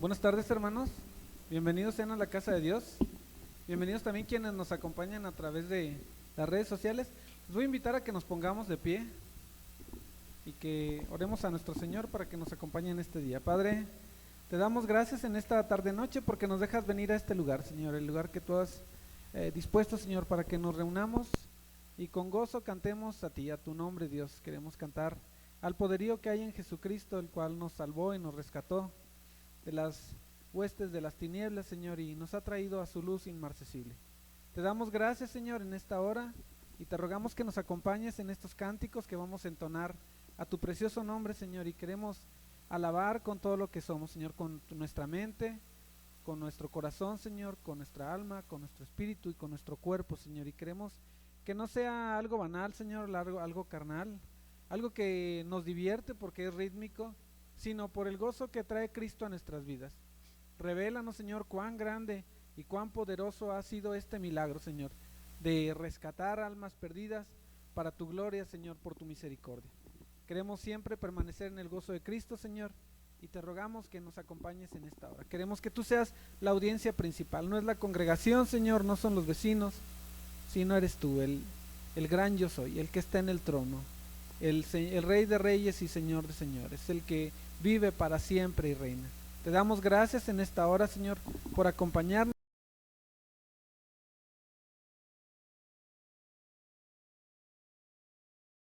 Buenas tardes, hermanos. Bienvenidos sean a la casa de Dios. Bienvenidos también quienes nos acompañan a través de las redes sociales. Les voy a invitar a que nos pongamos de pie y que oremos a nuestro Señor para que nos acompañe en este día. Padre, te damos gracias en esta tarde-noche porque nos dejas venir a este lugar, Señor, el lugar que tú has dispuesto, Señor, para que nos reunamos y con gozo cantemos a ti, a tu nombre, Dios. Queremos cantar al poderío que hay en Jesucristo, el cual nos salvó y nos rescató de las huestes de las tinieblas, Señor, y nos ha traído a su luz inmarcesible. Te damos gracias, Señor, en esta hora, y te rogamos que nos acompañes en estos cánticos que vamos a entonar a tu precioso nombre, Señor, y queremos alabar con todo lo que somos, Señor, con nuestra mente, con nuestro corazón, Señor, con nuestra alma, con nuestro espíritu y con nuestro cuerpo, Señor, y queremos que no sea algo banal, Señor, algo carnal, algo que nos divierte porque es rítmico, sino por el gozo que trae Cristo a nuestras vidas. Revélanos, Señor, cuán grande y cuán poderoso ha sido este milagro, Señor, de rescatar almas perdidas para tu gloria, Señor, por tu misericordia. Queremos siempre permanecer en el gozo de Cristo, Señor, y te rogamos que nos acompañes en esta hora. Queremos que tú seas la audiencia principal, no es la congregación, Señor, no son los vecinos, sino eres tú, el gran yo soy, el que está en el trono, el Rey de Reyes y Señor de Señores, el que vive para siempre y reina. Te damos gracias en esta hora, Señor, por acompañarnos.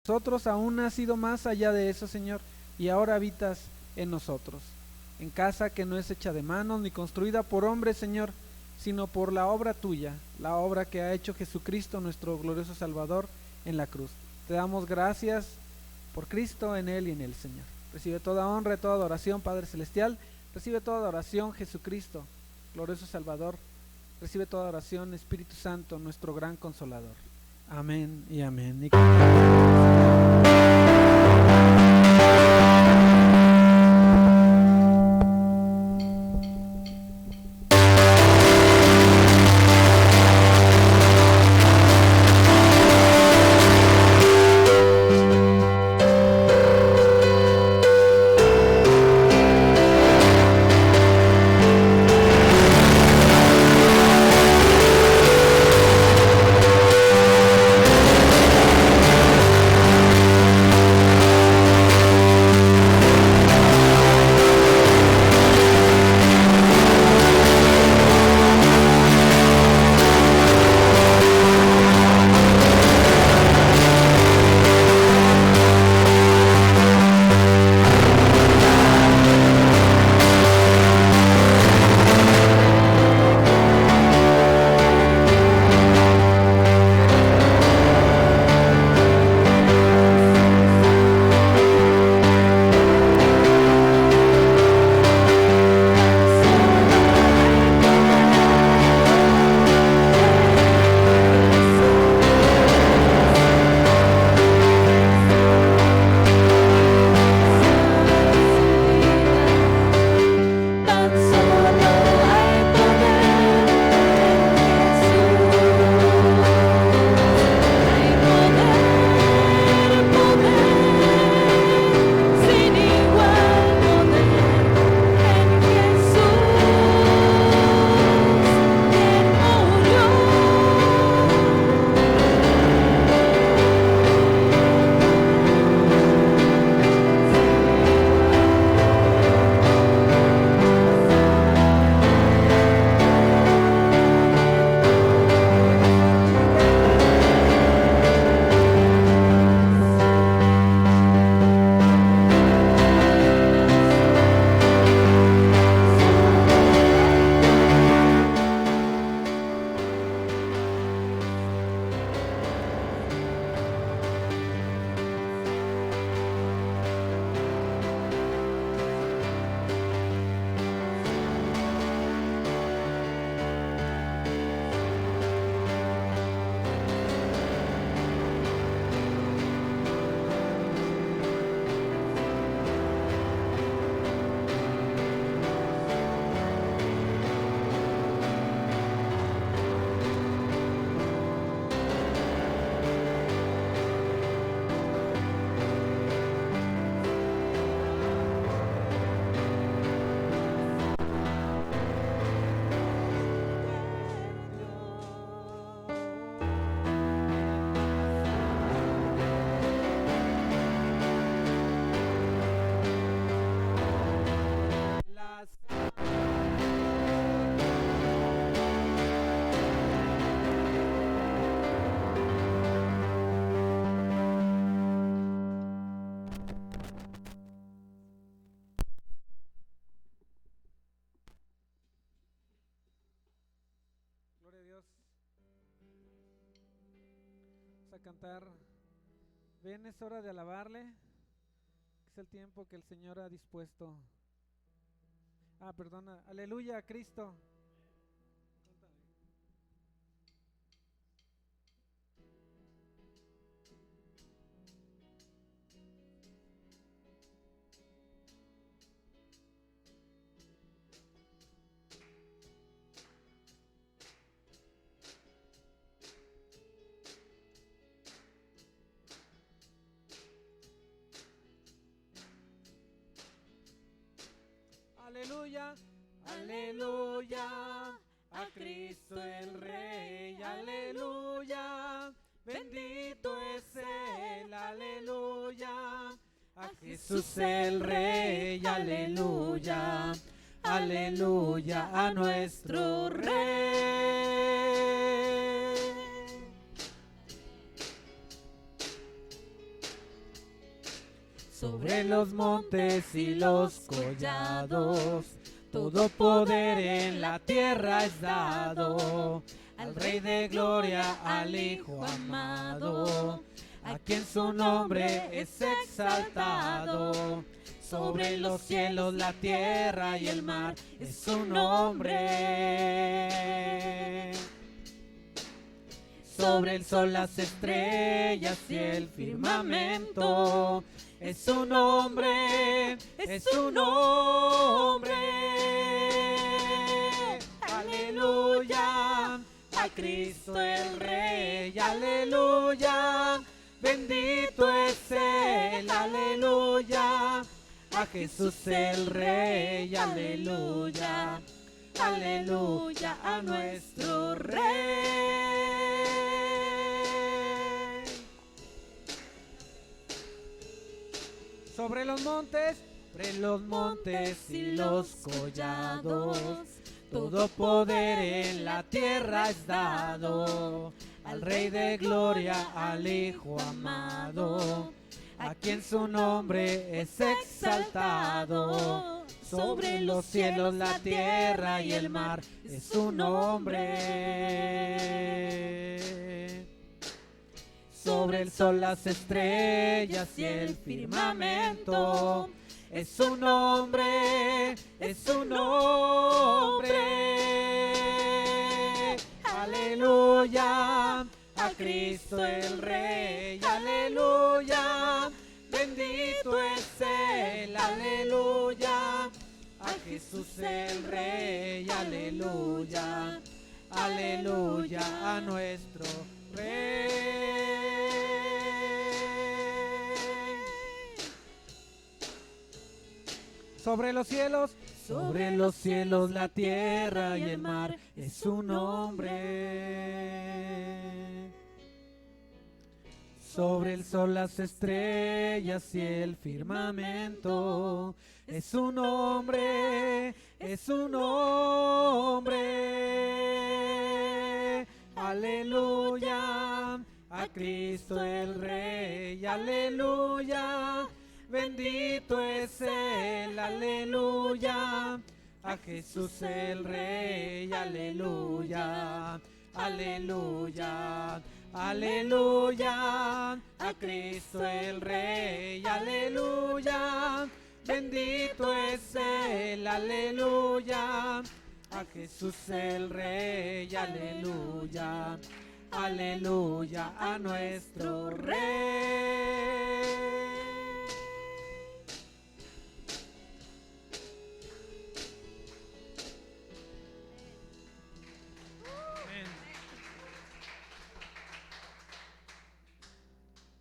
Nosotros aún has ido más allá de eso, Señor, y ahora habitas en nosotros, en casa que no es hecha de manos ni construida por hombres, Señor, sino por la obra tuya, la obra que ha hecho Jesucristo, nuestro glorioso Salvador, en la cruz. Te damos gracias por Cristo, en Él y en Él, Señor. Recibe toda honra y toda adoración, Padre Celestial. Recibe toda adoración, Jesucristo, glorioso Salvador. Recibe toda oración, Espíritu Santo, nuestro gran Consolador. Amén y amén. a cantar. Ven, es hora de alabarle. Es el tiempo que el Señor ha dispuesto. Perdona. Aleluya, Cristo. Aleluya, aleluya, a Cristo el Rey, aleluya, bendito es Él, aleluya, a Jesús el Rey, aleluya, aleluya, a nuestro Rey. Sobre los montes y los collados, todo poder en la tierra es dado, al Rey de gloria, al Hijo amado, a quien su nombre es exaltado. Sobre los cielos, la tierra y el mar es su nombre. Sobre el sol, las estrellas y el firmamento es su nombre, es su nombre. Aleluya, a Cristo el Rey, aleluya, bendito es Él, aleluya, a Jesús el Rey, aleluya, aleluya, a nuestro Rey. Sobre los montes y los collados, todo poder en la tierra es dado, al Rey de gloria, al Hijo amado, a quien su nombre es exaltado. Sobre los cielos, la tierra y el mar es su nombre. Sobre el sol, las estrellas y el firmamento es su nombre, es su nombre. Aleluya, a Cristo el Rey, aleluya, bendito es Él, aleluya, a Jesús el Rey, aleluya, aleluya, a nuestro Rey. Sobre los cielos, la tierra y el mar es su nombre. Sobre el sol, las estrellas y el firmamento es su nombre, es su nombre. Aleluya, a Cristo el Rey, aleluya, bendito es Él, aleluya, a Jesús el Rey, aleluya, aleluya, aleluya, a Cristo el Rey, aleluya, bendito es Él, aleluya, a Jesús el Rey, aleluya, aleluya, a nuestro Rey.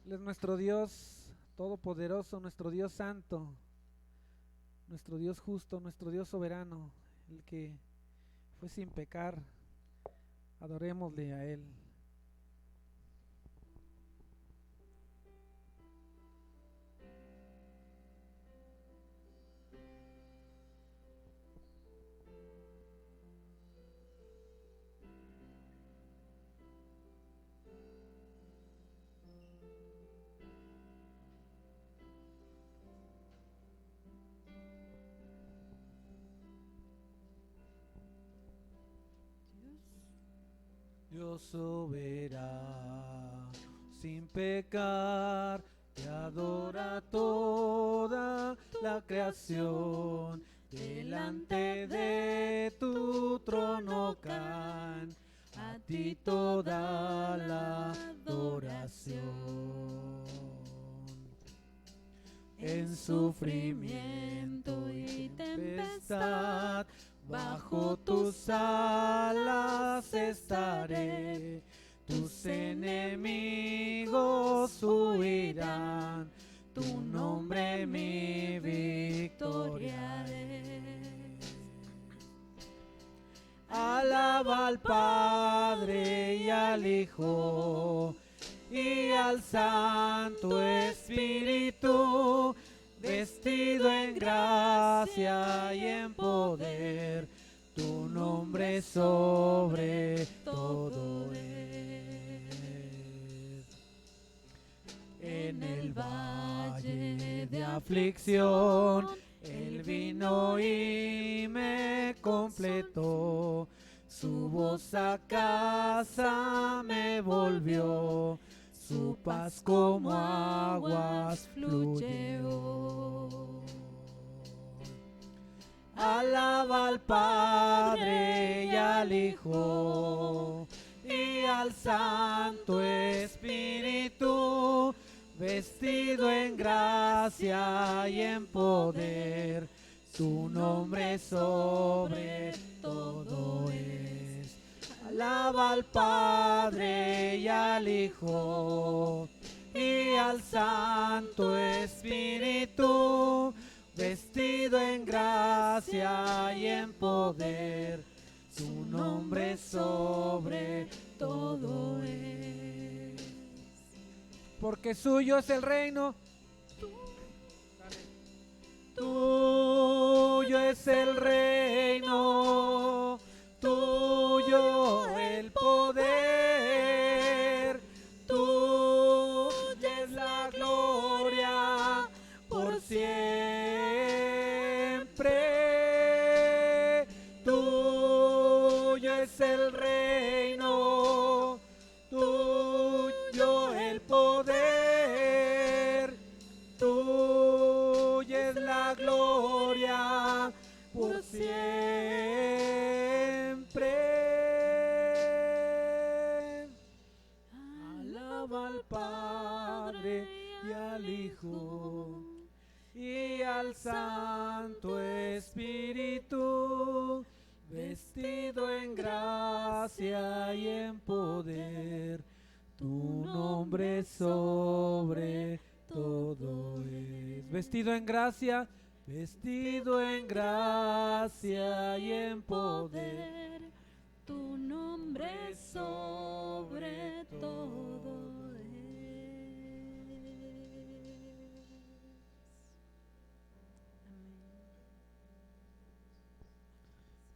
Él es nuestro Dios todopoderoso, nuestro Dios santo, nuestro Dios justo, nuestro Dios soberano, el que fue sin pecar. Adorémosle a Él. Dios soberano, sin pecar, te adora toda la creación. Delante de tu trono caen a ti toda la adoración. En sufrimiento y tempestad, bajo tus alas estaré. Tus enemigos huirán, tu nombre mi victoria es. Alaba al Padre y al Hijo y al Santo Espíritu, vestido en gracia y en poder, tu nombre sobre todo es. En el valle de aflicción, Él vino y me completó, su voz a casa me volvió, su paz como aguas fluyó. Alaba al Padre y al Hijo y al Santo Espíritu, vestido en gracia y en poder, su nombre sobre todo es. Alaba al Padre y al Hijo y al Santo Espíritu, vestido en gracia y en poder, su nombre sobre todo es. Porque suyo es el reino, tuyo es el reino, tuyo el poder, tuya es la gloria por siempre. Tuyo es el reino, tuyo el poder, tuya es la gloria por siempre. Alaba al Padre y al Hijo y al Santo Espíritu, vestido en gracia y en poder, tu nombre sobre todo es. Vestido en gracia y en poder, tu nombre sobre todo es. Amén.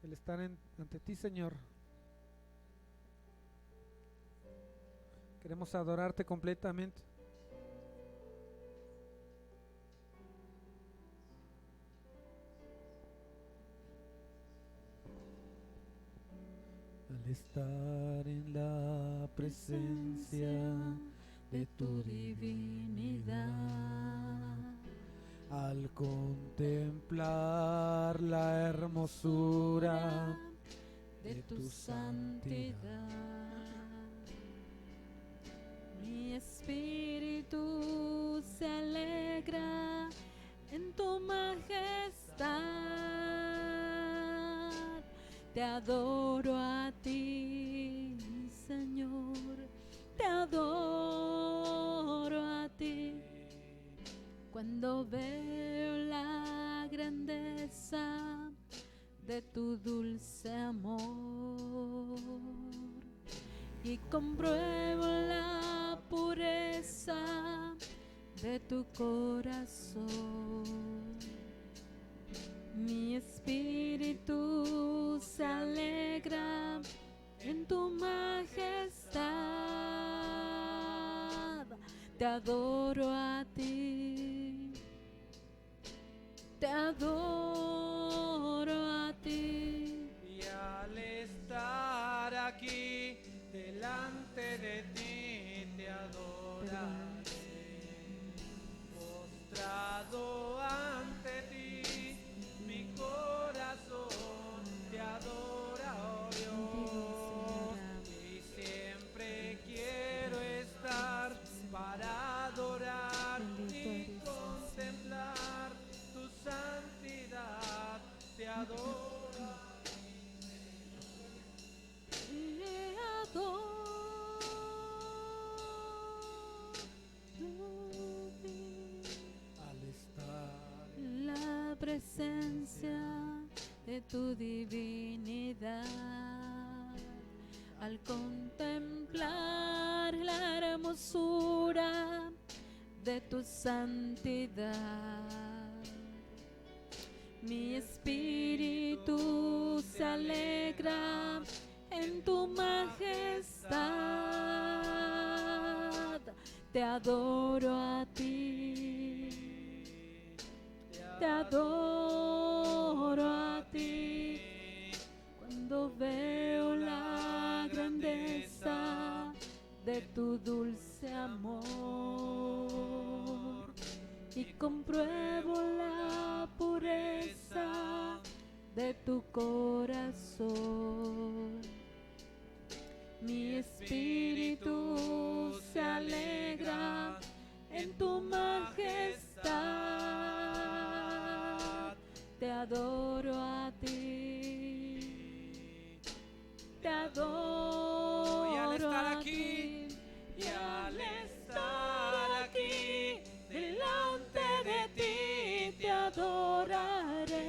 El estar ante ti, Señor. Queremos adorarte completamente. Al estar en la presencia de tu divinidad, al contemplar la hermosura de tu santidad, mi espíritu se alegra en tu majestad. Te adoro a ti, Señor, te adoro a ti. Cuando veo la grandeza de tu dulce amor y compruebo la pureza de tu corazón, mi espíritu se alegra en tu majestad. Te adoro a ti, te adoro a ti. Y al estar aquí delante de ti, te adoro Postrado ante ti, mi corazón te adora, oh Dios, y siempre quiero estar para adorar y contemplar tu santidad, te adoro. Te adoro. Al estar La presencia de tu divinidad, al contemplar la hermosura de tu santidad, mi espíritu se alegra en tu majestad. Te adoro a ti, te adoro a ti. Cuando veo la grandeza de tu dulce amor y compruebo la pureza de tu corazón, mi espíritu se alegra en tu majestad. Te adoro a ti, te adoro. Y al estar a aquí, ti, y al estar aquí, delante de ti te adoraré.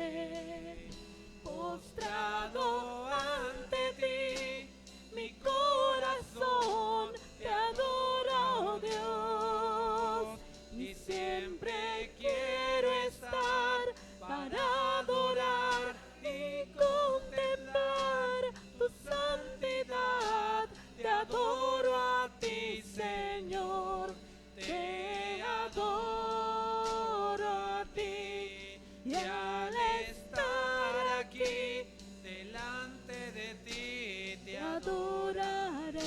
Postrado ante ti, mi corazón te adora, oh Dios, y siempre quiero estar para adorar y contemplar tu santidad. Te adoro a ti, Señor, te adoro a ti, y al estar aquí delante de ti te adoraré.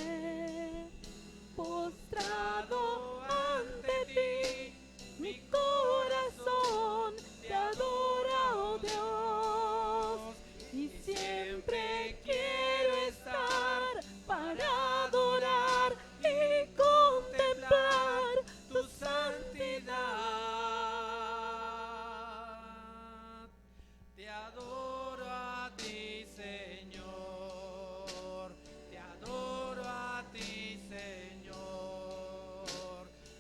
Postrado ante ti, mi corazón te adora, oh Dios, y siempre quiero estar para adorar y contemplar tu santidad. Te adoro a ti, Señor. Te adoro a ti, Señor.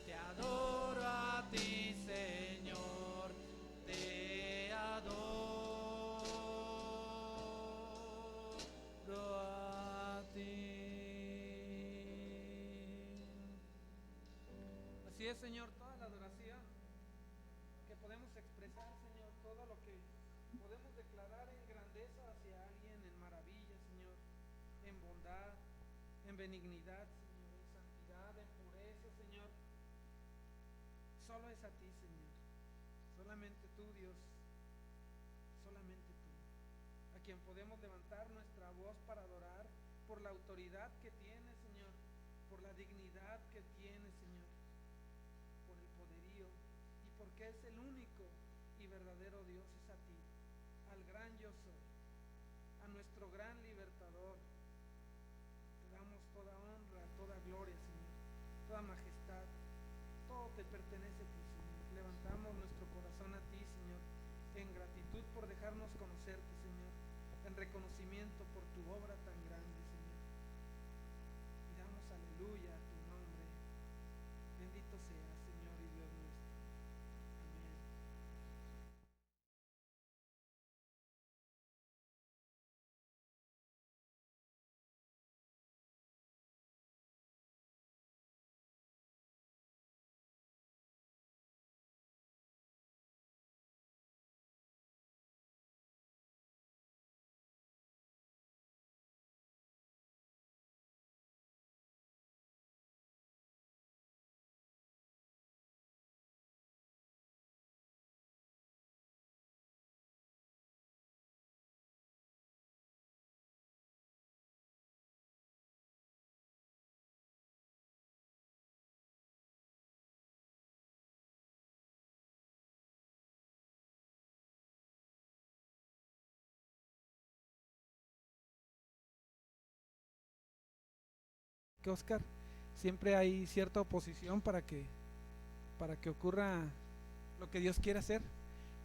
Te adoro a ti, Señor. Te adoro a ti. Así es, Señor, toda la adoración que podemos expresar, Señor, todo lo que podemos declarar en grandeza hacia alguien, en maravilla, Señor, en bondad, en benignidad, Señor, en santidad, en pureza, Señor. Solo es a ti, Señor. Solamente tú, Dios. Solamente tú. A quien podemos levantar nuestra voz para adorar por la autoridad que tiene, Señor, por la dignidad que tiene, Señor, por el poderío y porque es el único y verdadero Dios, es a ti, al gran yo soy, a nuestro gran libertador. Te damos toda honra, toda gloria, Señor, toda majestad, todo te pertenece a ti, Señor. Levantamos nuestro corazón a ti, Señor, en gratitud por dejarnos conocerte, Señor, en reconocimiento por tu obra tan grande, Señor. Y damos aleluya a tu nombre. Bendito seas, Señor y Dios nuestro. que Oscar, siempre hay cierta oposición para que ocurra lo que Dios quiere hacer,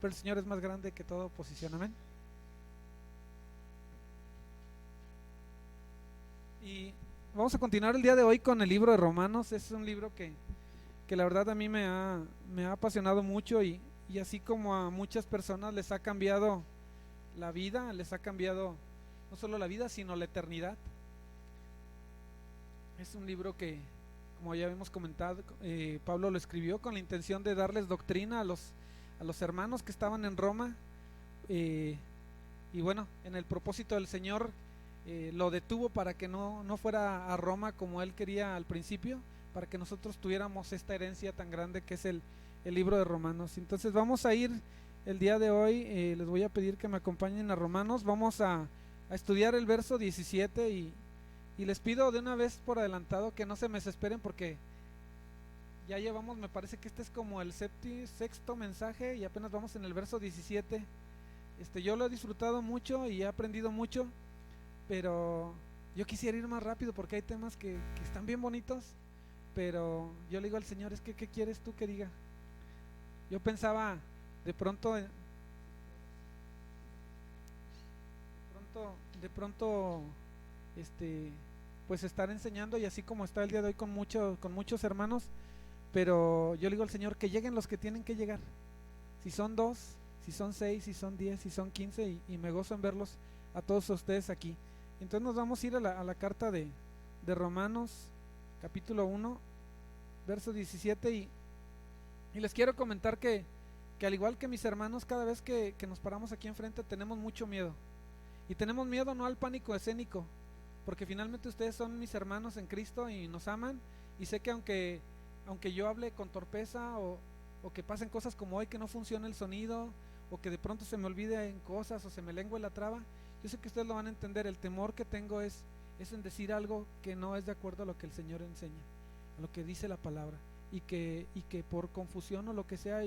pero el Señor es más grande que toda oposición, amén. Y vamos a continuar el día de hoy con el libro de Romanos. Es un libro que la verdad a mí me ha apasionado mucho, y así como a muchas personas les ha cambiado la vida, les ha cambiado no solo la vida, sino la eternidad. Es un libro que, como ya hemos comentado, Pablo lo escribió con la intención de darles doctrina a los hermanos que estaban en Roma, y bueno, en el propósito del Señor lo detuvo para que no fuera a Roma como él quería al principio, para que nosotros tuviéramos esta herencia tan grande que es el libro de Romanos. Entonces vamos a ir el día de hoy, les voy a pedir que me acompañen a Romanos. Vamos a estudiar el verso 17, y les pido de una vez por adelantado que no se me desesperen, porque ya llevamos, me parece que este es como el sexto mensaje y apenas vamos en el verso 17. Yo lo he disfrutado mucho y he aprendido mucho, pero yo quisiera ir más rápido porque hay temas que están bien bonitos, pero yo le digo al Señor, es que ¿qué quieres tú que diga? Yo pensaba de pronto pues estar enseñando, y así como está el día de hoy con muchos hermanos, pero yo le digo al Señor que lleguen los que tienen que llegar, si son 2, si son 6, si son 10, si son 15, y me gozo en verlos a todos ustedes aquí. Entonces nos vamos a ir a la carta de Romanos, capítulo 1, verso 17, y les quiero comentar que al igual que mis hermanos, cada vez que nos paramos aquí enfrente tenemos mucho miedo, y tenemos miedo no al pánico escénico, porque finalmente ustedes son mis hermanos en Cristo y nos aman, y sé que aunque yo hable con torpeza, o que pasen cosas como hoy, que no funcione el sonido, o que de pronto se me olvide en cosas, o se me lengue la traba, yo sé que ustedes lo van a entender. El temor que tengo es en decir algo que no es de acuerdo a lo que el Señor enseña, a lo que dice la palabra, y que por confusión o lo que sea,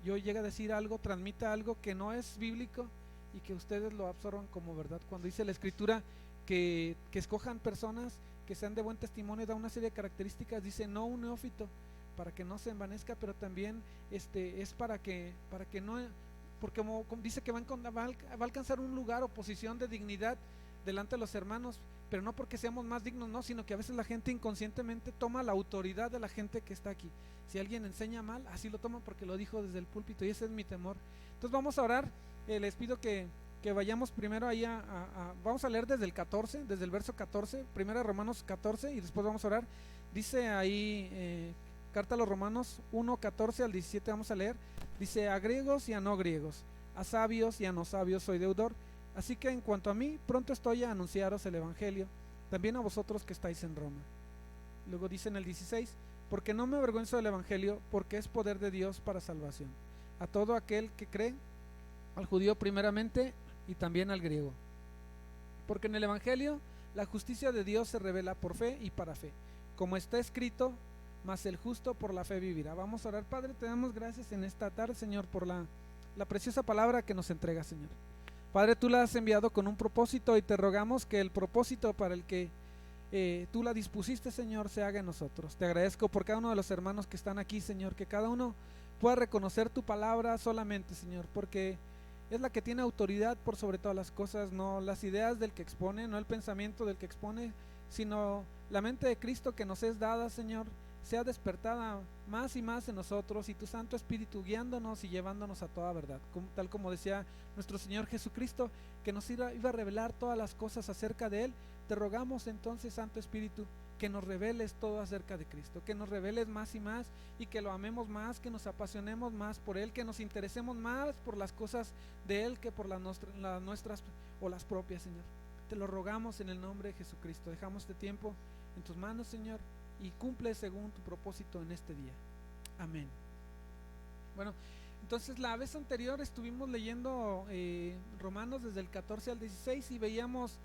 yo llegue a decir algo, transmita algo que no es bíblico, y que ustedes lo absorban como verdad. Cuando dice la Escritura que escojan personas que sean de buen testimonio, da una serie de características, dice no un neófito, para que no se envanezca, pero también es para que no, porque como dice que va a alcanzar un lugar o posición de dignidad delante de los hermanos, pero no porque seamos más dignos, no, sino que a veces la gente inconscientemente toma la autoridad de la gente que está aquí. Si alguien enseña mal, así lo toman porque lo dijo desde el púlpito, y ese es mi temor. Entonces vamos a orar. Les pido que vayamos primero ahí vamos a leer desde el verso 14, primero Romanos 14, y después vamos a orar. Dice ahí, carta a los Romanos 1, 14 al 17, vamos a leer. Dice: a griegos y a no griegos, a sabios y a no sabios soy deudor, así que en cuanto a mí, pronto estoy a anunciaros el evangelio, también a vosotros que estáis en Roma. Luego dice en el 16: porque no me avergüenzo del evangelio, porque es poder de Dios para salvación a todo aquel que cree, al judío primeramente y también al griego, porque en el evangelio la justicia de Dios se revela por fe y para fe, como está escrito: mas el justo por la fe vivirá. Vamos a orar. Padre, te damos gracias en esta tarde, Señor, por la preciosa palabra que nos entrega, Señor. Padre, tú la has enviado con un propósito, y te rogamos que el propósito para el que tú la dispusiste, Señor, se haga en nosotros. Te agradezco por cada uno de los hermanos que están aquí, Señor, que cada uno pueda reconocer tu palabra solamente, Señor, porque es la que tiene autoridad por sobre todas las cosas, no las ideas del que expone, no el pensamiento del que expone, sino la mente de Cristo que nos es dada, Señor, sea despertada más y más en nosotros, y tu Santo Espíritu guiándonos y llevándonos a toda verdad, tal como decía nuestro Señor Jesucristo, que nos iba a revelar todas las cosas acerca de Él. Te rogamos entonces, Santo Espíritu, que nos reveles todo acerca de Cristo, que nos reveles más y más, y que lo amemos más, que nos apasionemos más por Él, que nos interesemos más por las cosas de Él que por las nuestras o las propias, Señor. Te lo rogamos en el nombre de Jesucristo. Dejamos este tiempo en tus manos, Señor, y cumple según tu propósito en este día. Amén. Bueno, entonces la vez anterior estuvimos leyendo Romanos desde el 14 al 16, y veíamos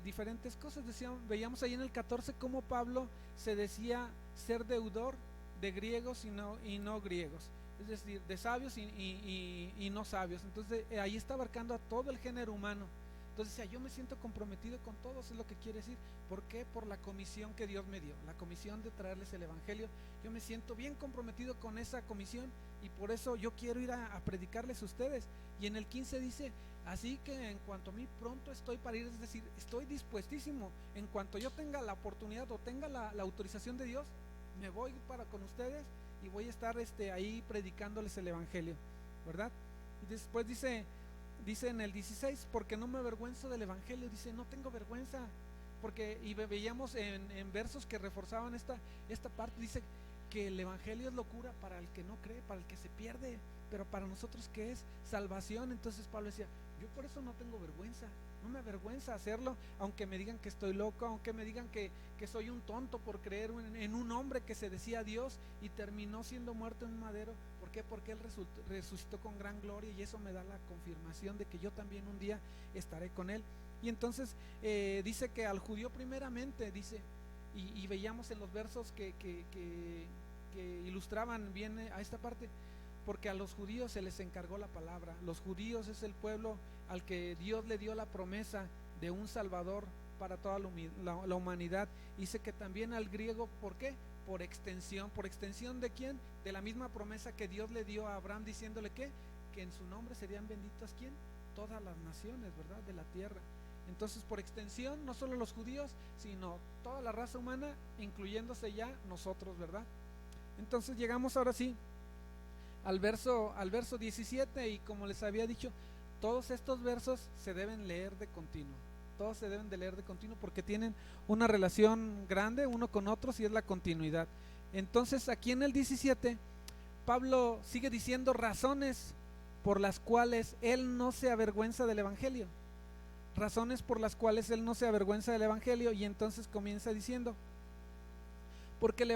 diferentes cosas. Veíamos ahí en el 14 cómo Pablo se decía ser deudor de griegos y no griegos, es decir, de sabios y no sabios. Entonces ahí está abarcando a todo el género humano, Entonces decía, yo me siento comprometido con todos, es lo que quiere decir. ¿Por qué? Por la comisión que Dios me dio, la comisión de traerles el evangelio. Yo me siento bien comprometido con esa comisión y por eso yo quiero ir a predicarles a ustedes. Y en el 15 dice, así que en cuanto a mí pronto estoy para ir, es decir, estoy dispuestísimo. En cuanto yo tenga la oportunidad o tenga la autorización de Dios, me voy para con ustedes y voy a estar ahí predicándoles el evangelio, ¿verdad? Y después dice en el 16, porque no me avergüenzo del evangelio, dice, no tengo vergüenza, porque, y veíamos en versos que reforzaban esta parte, dice que el evangelio es locura para el que no cree, para el que se pierde, pero para nosotros que es salvación. Entonces Pablo decía, yo por eso no tengo vergüenza, no me avergüenza hacerlo, aunque me digan que estoy loco, aunque me digan que soy un tonto por creer en un hombre que se decía Dios y terminó siendo muerto en un madero. ¿Por qué? Porque él resucitó con gran gloria y eso me da la confirmación de que yo también un día estaré con él. Y entonces dice que al judío primeramente, dice, y veíamos en los versos que ilustraban bien a esta parte, porque a los judíos se les encargó la palabra. Los judíos es el pueblo al que Dios le dio la promesa de un salvador para toda la humanidad. Dice que también al griego, ¿por qué? Por extensión ¿de quién? De la misma promesa que Dios le dio a Abraham, diciéndole que en su nombre serían benditas, ¿quién? Todas las naciones, ¿verdad? De la tierra. Entonces, por extensión, no solo los judíos, sino toda la raza humana, incluyéndose ya nosotros, ¿verdad? Entonces llegamos ahora sí al verso 17, y como les había dicho, todos estos versos se deben leer de continuo. Todos se deben de leer de continuo porque tienen una relación grande uno con otros y es la continuidad. Entonces aquí en el 17 Pablo sigue diciendo razones por las cuales él no se avergüenza del evangelio. Razones por las cuales él no se avergüenza del evangelio, y entonces comienza diciendo, porque en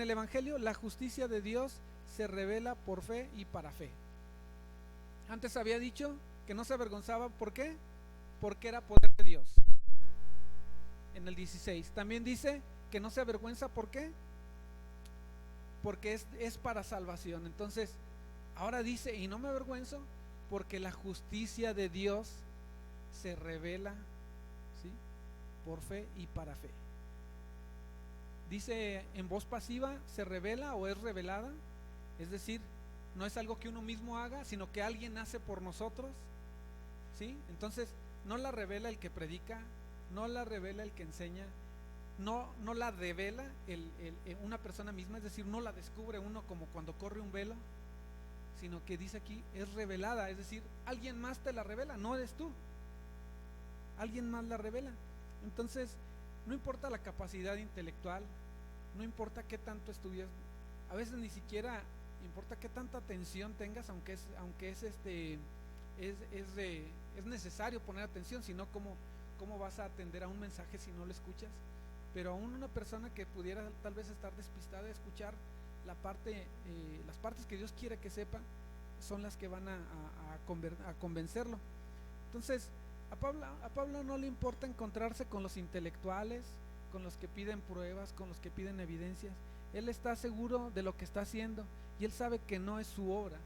el evangelio la justicia de Dios se revela por fe y para fe. Antes había dicho que no se avergonzaba, ¿por qué? Porque era poder de Dios. En el 16 también dice que no se avergüenza, ¿por qué? Porque es para salvación. Entonces ahora dice, y no me avergüenzo porque la justicia de Dios se revela, ¿sí? Por fe y para fe. Dice en voz pasiva, se revela o es revelada, es decir, no es algo que uno mismo haga, sino que alguien hace por nosotros, ¿sí? Entonces no la revela el que predica, no la revela el que enseña, no la revela una persona misma, es decir, no la descubre uno como cuando corre un velo, sino que dice aquí, es revelada, es decir, alguien más te la revela, no eres tú, alguien más la revela. Entonces no importa la capacidad intelectual, no importa qué tanto estudias, a veces ni siquiera importa qué tanta atención tengas, aunque es necesario poner atención, sino cómo vas a atender a un mensaje si no lo escuchas. Pero aún una persona que pudiera tal vez estar despistada de escuchar las partes que Dios quiere que sepa, son las que van a convencerlo. Entonces a Pablo no le importa encontrarse con los intelectuales, con los que piden pruebas, con los que piden evidencias. Él está seguro de lo que está haciendo y él sabe que no es su obra.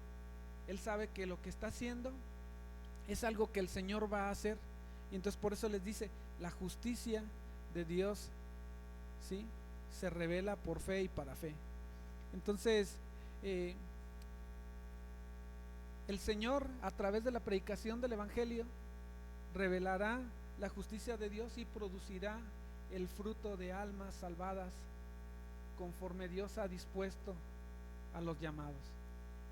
Él sabe que lo que está haciendo es algo que el Señor va a hacer, y entonces por eso les dice, la justicia de Dios, ¿sí?, se revela por fe y para fe. Entonces el Señor, a través de la predicación del evangelio, revelará la justicia de Dios y producirá el fruto de almas salvadas conforme Dios ha dispuesto a los llamados.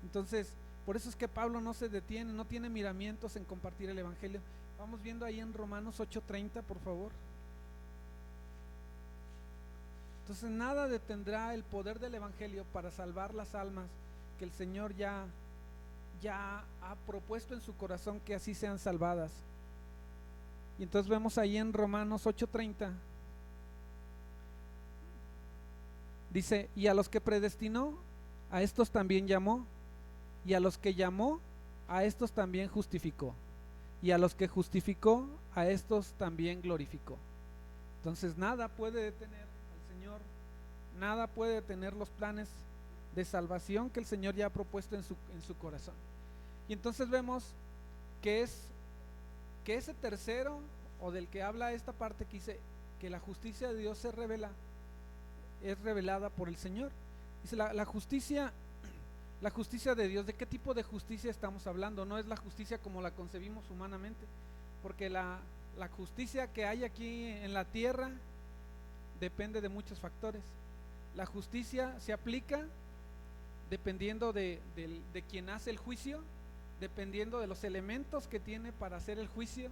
Entonces por eso es que Pablo no se detiene, no tiene miramientos en compartir el evangelio. Vamos viendo ahí en Romanos 8:30, por favor. Entonces nada detendrá el poder del evangelio para salvar las almas que el Señor ya ha propuesto en su corazón que así sean salvadas. Y entonces vemos ahí en Romanos 8:30, dice, y a los que predestinó, a estos también llamó, y a los que llamó, a estos también justificó, y a los que justificó, a estos también glorificó. Entonces nada puede detener al Señor, nada puede detener los planes de salvación que el Señor ya ha propuesto en su corazón. Y entonces vemos que es que ese tercero, o del que habla esta parte que dice que la justicia de Dios es revelada por el Señor. Dice la justicia de Dios. ¿De qué tipo de justicia estamos hablando? No es la justicia como la concebimos humanamente, porque la justicia que hay aquí en la tierra depende de muchos factores. La justicia se aplica dependiendo de quien hace el juicio, dependiendo de los elementos que tiene para hacer el juicio.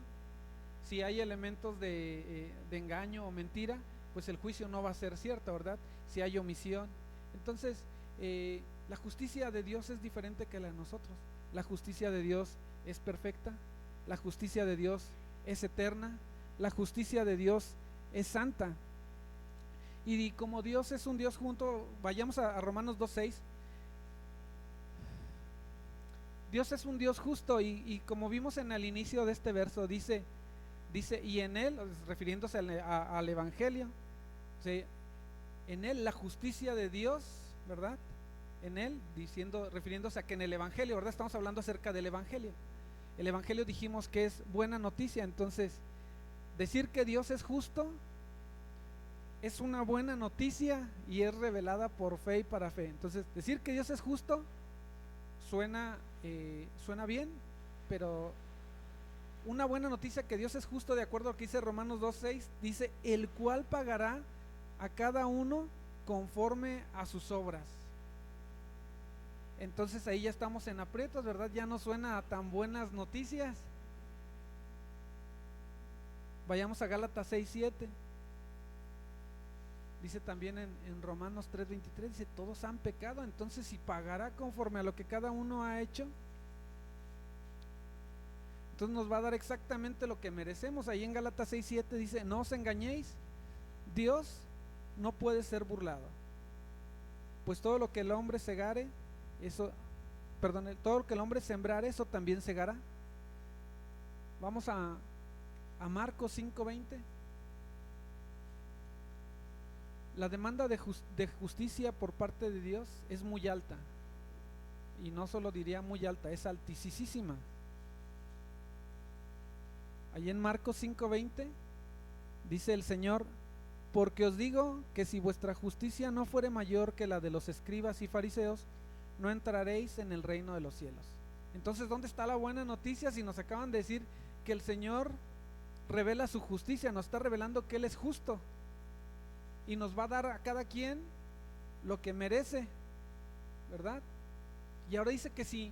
Si hay elementos de engaño o mentira, pues el juicio no va a ser cierto, ¿verdad? Si hay omisión. Entonces, la justicia de Dios es diferente que la de nosotros. La justicia de Dios es perfecta, la justicia de Dios es eterna, la justicia de Dios es santa. Y como Dios es un Dios junto, vayamos a Romanos 2:6. Dios es un Dios justo, y como vimos en el inicio de este verso, dice y en él, refiriéndose al Evangelio, ¿sí? En él la justicia de Dios, ¿verdad? En él, refiriéndose a que en el Evangelio, ¿verdad? Estamos hablando acerca del Evangelio. El Evangelio dijimos que es buena noticia. Entonces, decir que Dios es justo es una buena noticia y es revelada por fe y para fe. Entonces, decir que Dios es justo suena bien, pero una buena noticia que Dios es justo, de acuerdo a lo que dice Romanos 2:6, dice: el cual pagará a cada uno conforme a sus obras. Entonces ahí ya estamos en aprietos, ¿verdad? Ya no suena a tan buenas noticias. Vayamos a Gálatas 6:7. Dice también en Romanos 3:23, dice: todos han pecado. Entonces, si pagará conforme a lo que cada uno ha hecho, entonces nos va a dar exactamente lo que merecemos. Ahí en Gálatas 6:7 dice: no os engañéis, Dios no puede ser burlado, pues todo lo que el hombre segare, todo lo que el hombre sembrare, eso también segará. Vamos a Marcos 5:20. La demanda de justicia por parte de Dios es muy alta, y no solo diría muy alta, es altísima. Allí en Marcos 5:20 dice el Señor: porque os digo que si vuestra justicia no fuere mayor que la de los escribas y fariseos, no entraréis en el reino de los cielos. Entonces, ¿dónde está la buena noticia si nos acaban de decir que el Señor revela su justicia? Nos está revelando que Él es justo y nos va a dar a cada quien lo que merece, ¿verdad? Y ahora dice que si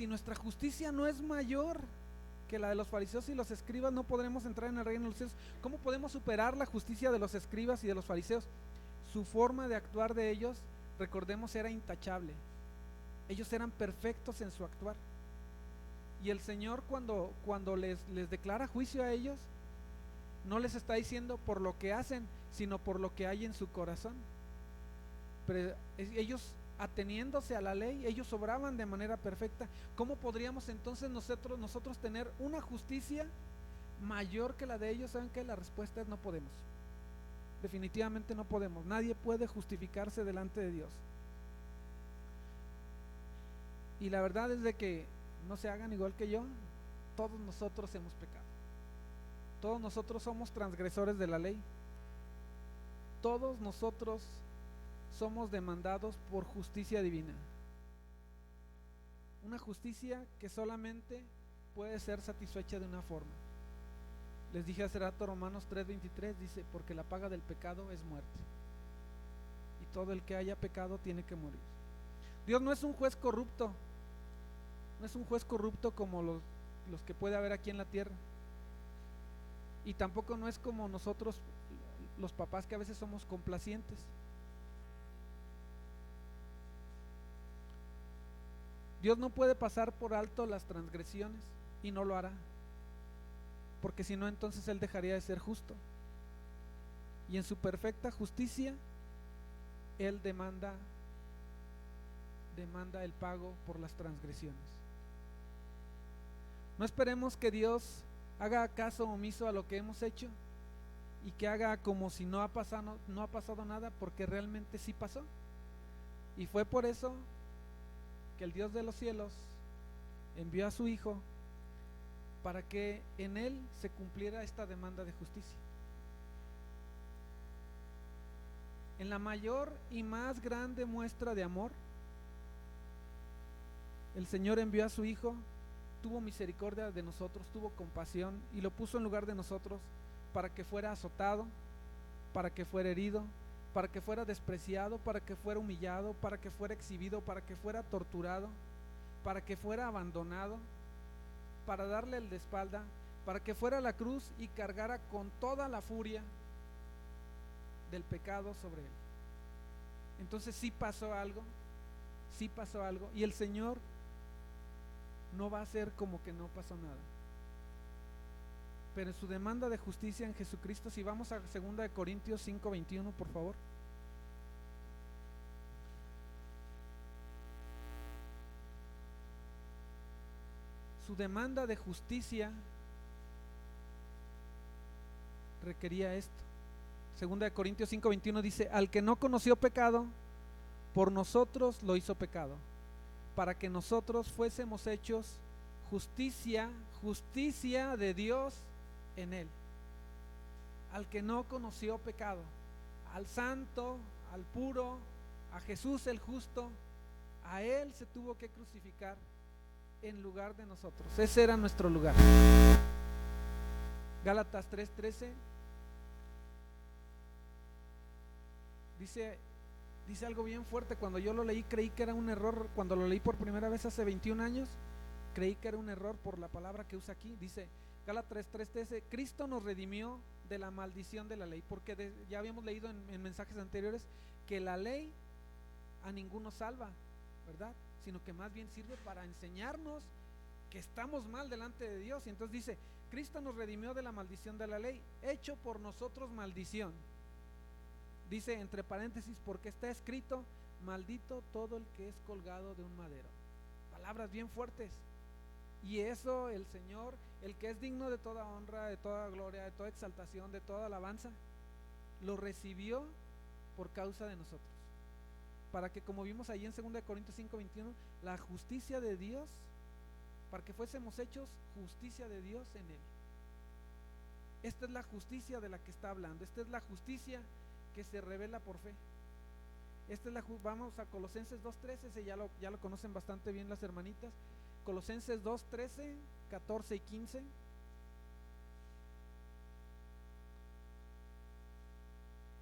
nuestra justicia no es mayor que la de los fariseos y los escribas, no podremos entrar en el reino de los cielos. ¿Cómo podemos superar la justicia de los escribas y de los fariseos? Su forma de actuar de ellos, recordemos, era intachable. Ellos eran perfectos en su actuar, y el Señor cuando les declara juicio a ellos, no les está diciendo por lo que hacen, sino por lo que hay en su corazón. Pero ellos, ateniéndose a la ley, ellos obraban de manera perfecta. ¿Cómo podríamos entonces nosotros tener una justicia mayor que la de ellos? ¿Saben qué? La respuesta es: no podemos. Definitivamente no podemos. Nadie puede justificarse delante de Dios. Y la verdad es de que, no se hagan igual que yo, todos nosotros hemos pecado. Todos nosotros somos transgresores de la ley. Todos nosotros somos demandados por justicia divina. Una justicia que solamente puede ser satisfecha de una forma. Les dije hace rato, Romanos 3:23 dice: porque la paga del pecado es muerte, y todo el que haya pecado tiene que morir. Dios no es un juez corrupto, no es un juez corrupto como los que puede haber aquí en la tierra, y tampoco no es como nosotros los papás, que a veces somos complacientes. Dios no puede pasar por alto las transgresiones, y no lo hará, porque si no, entonces Él dejaría de ser justo, y en su perfecta justicia Él demanda el pago por las transgresiones. No esperemos que Dios haga caso omiso a lo que hemos hecho y que haga como si no ha pasado nada, porque realmente sí pasó. Y fue por eso que el Dios de los cielos envió a su Hijo para que en Él se cumpliera esta demanda de justicia. En la mayor y más grande muestra de amor, el Señor envió a su Hijo, tuvo misericordia de nosotros, tuvo compasión y lo puso en lugar de nosotros para que fuera azotado, para que fuera herido, para que fuera despreciado, para que fuera humillado, para que fuera exhibido, para que fuera torturado, para que fuera abandonado, para darle el de espalda, para que fuera a la cruz y cargara con toda la furia del pecado sobre él. Entonces sí pasó algo, y el Señor no va a hacer como que no pasó nada. Pero en su demanda de justicia en Jesucristo, si vamos a 2 Corintios 5:21, por favor. Su demanda de justicia requería esto. 2 Corintios 5:21 dice: al que no conoció pecado, por nosotros lo hizo pecado, para que nosotros fuésemos hechos justicia de Dios en él. Al que no conoció pecado, al santo, al puro, a Jesús el justo, a él se tuvo que crucificar en lugar de nosotros. Ese era nuestro lugar. Gálatas 3:13 dice algo bien fuerte. Cuando yo lo leí creí que era un error. Cuando lo leí por primera vez hace 21 años, creí que era un error por la palabra que usa aquí. Dice Gálatas 3:13: Cristo nos redimió de la maldición de la ley, porque ya habíamos leído en mensajes anteriores que la ley a ninguno salva, ¿verdad? Sino que más bien sirve para enseñarnos que estamos mal delante de Dios. Y entonces dice: Cristo nos redimió de la maldición de la ley, hecho por nosotros maldición. Dice entre paréntesis: porque está escrito: maldito todo el que es colgado de un madero. Palabras bien fuertes. Y eso el Señor, el que es digno de toda honra, de toda gloria, de toda exaltación, de toda alabanza, lo recibió por causa de nosotros, para que, como vimos ahí en 2 Corintios 5:21, la justicia de Dios, para que fuésemos hechos justicia de Dios en él. Esta es la justicia de la que está hablando. Esta es la justicia que se revela por fe. Vamos a Colosenses 2:13, ese ya lo conocen bastante bien las hermanitas. Colosenses 2:13, 14 y 15.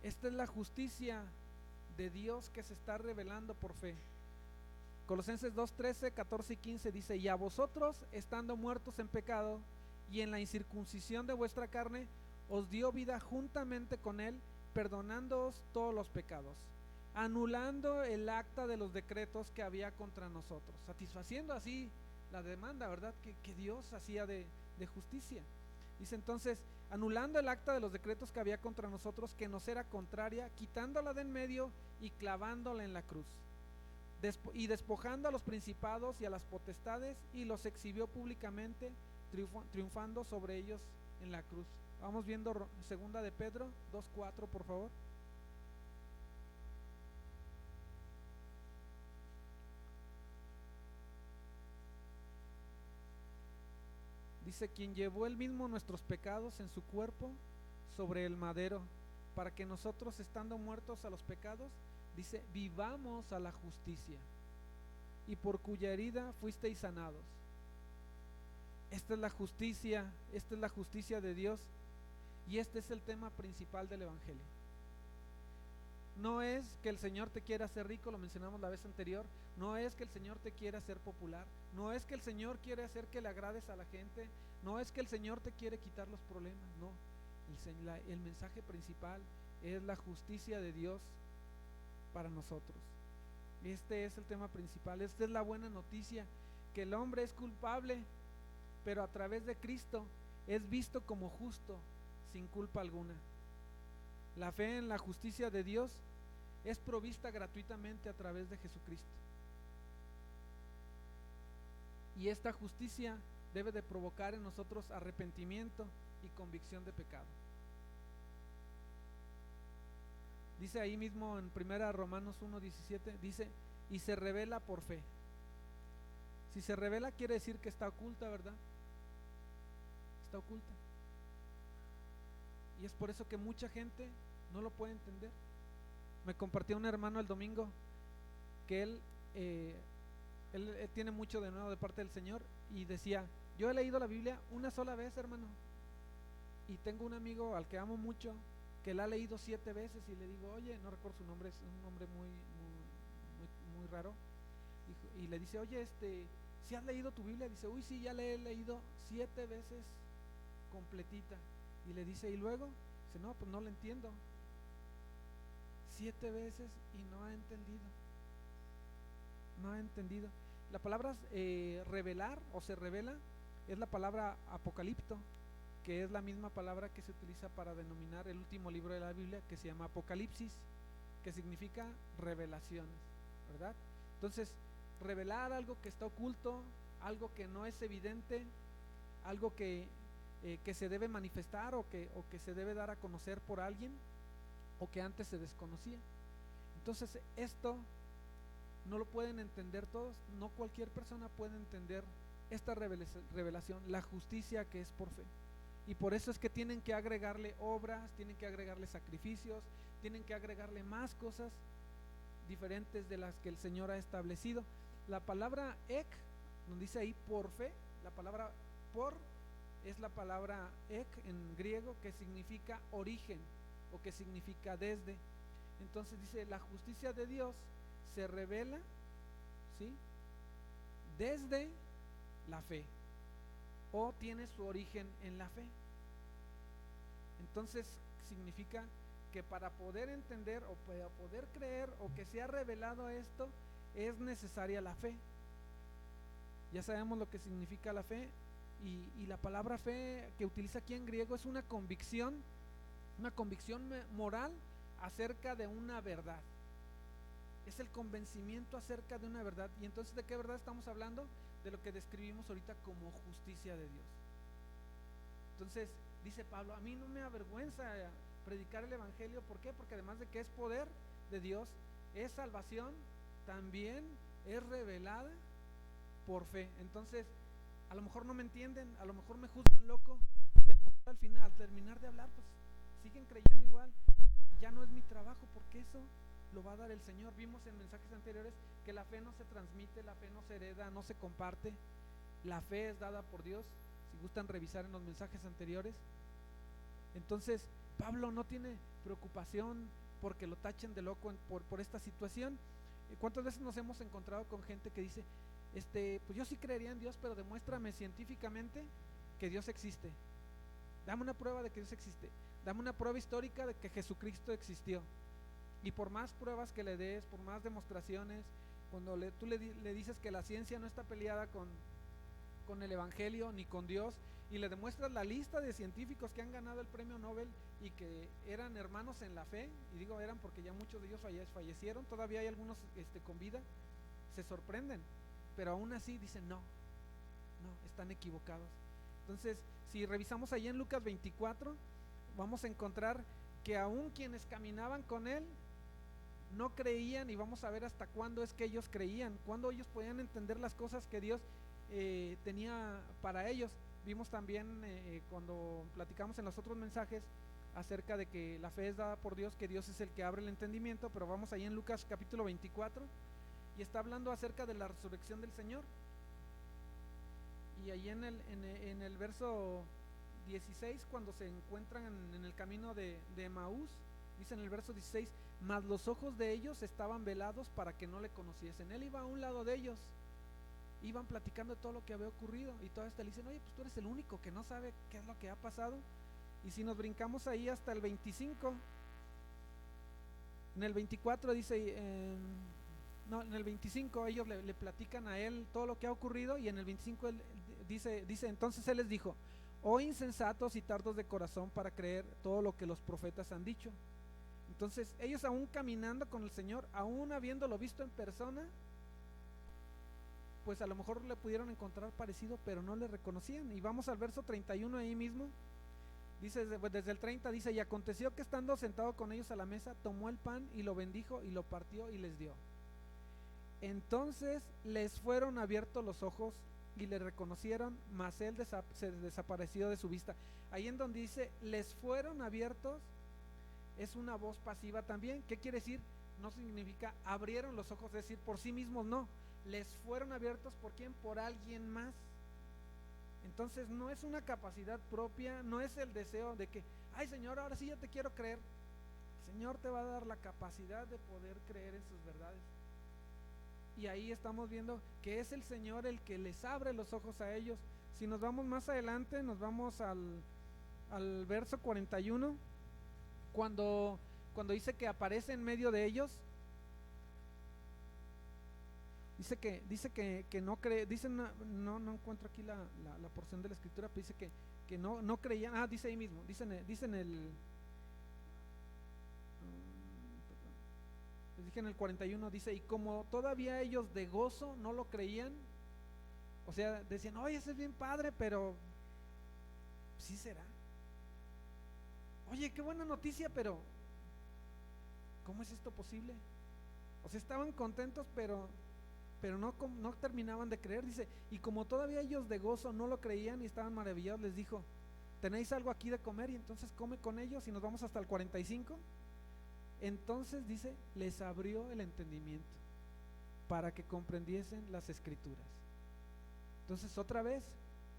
Esta es la justicia de Dios que se está revelando por fe. Colosenses 2:13, 14 y 15 dice: y a vosotros, estando muertos en pecado y en la incircuncisión de vuestra carne, os dio vida juntamente con él, perdonándoos todos los pecados, anulando el acta de los decretos que había contra nosotros, satisfaciendo así la demanda, ¿verdad?, que Dios hacía de justicia. Dice entonces: anulando el acta de los decretos que había contra nosotros, que nos era contraria, quitándola de en medio y clavándola en la cruz, y despojando a los principados y a las potestades, y los exhibió públicamente, triunfando sobre ellos en la cruz. Vamos viendo segunda de Pedro 2:4, por favor. Dice: quien llevó él mismo nuestros pecados en su cuerpo sobre el madero, para que nosotros, estando muertos a los pecados, dice, vivamos a la justicia, y por cuya herida fuisteis sanados. Esta es la justicia de Dios, y este es el tema principal del evangelio. No es que el Señor te quiera hacer rico, lo mencionamos la vez anterior. No es que el Señor te quiera hacer popular. No es que el Señor quiere hacer que le agrades a la gente. No es que el Señor te quiere quitar los problemas. No, el mensaje principal es la justicia de Dios para nosotros. Este es el tema principal. Esta es la buena noticia, que el hombre es culpable, pero a través de Cristo es visto como justo, sin culpa alguna. La fe en la justicia de Dios es provista gratuitamente a través de Jesucristo. Y esta justicia debe de provocar en nosotros arrepentimiento y convicción de pecado. Dice ahí mismo en 1 Romanos 1:17, dice: y se revela por fe. Si se revela quiere decir que está oculta, ¿verdad? está oculta. Y es por eso que mucha gente no lo puede entender. Me compartió un hermano el domingo que él tiene mucho de nuevo de parte del Señor y decía: yo he leído la Biblia una sola vez, hermano, y tengo un amigo al que amo mucho que la ha leído 7 veces, y le digo: oye, no recuerdo su nombre, es un nombre muy raro, y le dice: oye, ¿si has leído tu Biblia? Dice: uy, sí, ya la he leído 7 veces completita. Y le dice: ¿y luego? Dice: no, pues no la entiendo. 7 veces y no ha entendido. No ha entendido. La palabra revelar o se revela es la palabra apocalipto, que es la misma palabra que se utiliza para denominar el último libro de la Biblia, que se llama Apocalipsis, que significa revelaciones, ¿verdad? Entonces, revelar algo que está oculto, algo que no es evidente, algo que se debe manifestar o que se debe dar a conocer por alguien, o que antes se desconocía. Entonces, esto no lo pueden entender todos, no cualquier persona puede entender esta revelación, la justicia que es por fe. Y por eso es que tienen que agregarle obras, tienen que agregarle sacrificios, tienen que agregarle más cosas diferentes de las que el Señor ha establecido. La palabra ek, donde dice ahí por fe, la palabra por es la palabra ek en griego, que significa origen o que significa desde. Entonces dice: la justicia de Dios se revela, ¿sí?, desde la fe, o tiene su origen en la fe. Entonces significa que para poder entender o para poder creer o que sea revelado esto, es necesaria la fe. Ya sabemos lo que significa la fe, y la palabra fe que utiliza aquí en griego es una convicción moral acerca de una verdad. Es el convencimiento acerca de una verdad. Y entonces, ¿de qué verdad estamos hablando? De lo que describimos ahorita como justicia de Dios. Entonces dice Pablo: a mí no me avergüenza predicar el evangelio. ¿Por qué? Porque además de que es poder de Dios, es salvación, también es revelada por fe. Entonces, a lo mejor no me entienden, a lo mejor me juzgan loco, y a lo mejor al final, al terminar de hablar, pues siguen creyendo igual. Ya no es mi trabajo, porque eso lo va a dar el Señor. Vimos en mensajes anteriores que la fe no se transmite, la fe no se hereda, no se comparte. La fe es dada por Dios, si gustan revisar en los mensajes anteriores. Entonces Pablo no tiene preocupación porque lo tachen de loco por esta situación. ¿Cuántas veces nos hemos encontrado con gente que dice: pues yo sí creería en Dios, pero demuéstrame científicamente que Dios existe? Dame una prueba de que Dios existe, dame una prueba histórica de que Jesucristo existió. Y por más pruebas que le des, por más demostraciones, cuando tú le dices que la ciencia no está peleada con el evangelio ni con Dios, y le demuestras la lista de científicos que han ganado el premio Nobel y que eran hermanos en la fe, y digo eran porque ya muchos de ellos fallecieron, todavía hay algunos con vida, se sorprenden, pero aún así dicen: no, están equivocados. Entonces, si revisamos allí en Lucas 24, vamos a encontrar que aún quienes caminaban con él no creían, y vamos a ver hasta cuándo es que ellos creían, cuándo ellos podían entender las cosas que Dios tenía para ellos. Vimos también cuando platicamos en los otros mensajes acerca de que la fe es dada por Dios, que Dios es el que abre el entendimiento, pero vamos ahí en Lucas capítulo 24 y está hablando acerca de la resurrección del Señor. Y ahí en el verso 16, cuando se encuentran en el camino de Emaús, dice en el verso 16: mas los ojos de ellos estaban velados para que no le conociesen. Él iba a un lado de ellos, iban platicando de todo lo que había ocurrido, y todas le dicen: oye, pues tú eres el único que no sabe qué es lo que ha pasado. Y si nos brincamos ahí hasta el 25, en el 24 dice, en el 25 ellos le platican a él todo lo que ha ocurrido, y en el 25 él dice: entonces él les dijo: oh insensatos y tardos de corazón para creer todo lo que los profetas han dicho. Entonces ellos, aún caminando con el Señor, aún habiéndolo visto en persona, pues a lo mejor le pudieron encontrar parecido, pero no le reconocían. Y vamos al verso 31 ahí mismo, dice desde el 30, dice: y aconteció que estando sentado con ellos a la mesa, tomó el pan y lo bendijo y lo partió y les dio. Entonces les fueron abiertos los ojos y le reconocieron, mas él se desapareció de su vista. Ahí en donde dice, les fueron abiertos, es una voz pasiva también. ¿Qué quiere decir? No significa abrieron los ojos, es decir, por sí mismos, no. Les fueron abiertos, ¿por quién? Por alguien más. Entonces no es una capacidad propia, no es el deseo de que, ay Señor, ahora sí ya te quiero creer. El Señor te va a dar la capacidad de poder creer en sus verdades. Y ahí estamos viendo que es el Señor el que les abre los ojos a ellos. Si nos vamos más adelante, nos vamos al verso 41, cuando dice que aparece en medio de ellos. Dice que no cree, dice no encuentro aquí la porción de la escritura, pero dice que no creían. Dice ahí mismo, dicen el les dije en el 41, dice, y como todavía ellos de gozo no lo creían, o sea, decían, oye, ese es bien padre, pero sí será. Oye, qué buena noticia, pero ¿cómo es esto posible? O sea, estaban contentos, pero no terminaban de creer. Dice, y como todavía ellos de gozo no lo creían y estaban maravillados, les dijo, ¿tenéis algo aquí de comer? Y entonces come con ellos, y nos vamos hasta el 45. Entonces dice, les abrió el entendimiento para que comprendiesen las escrituras. Entonces otra vez,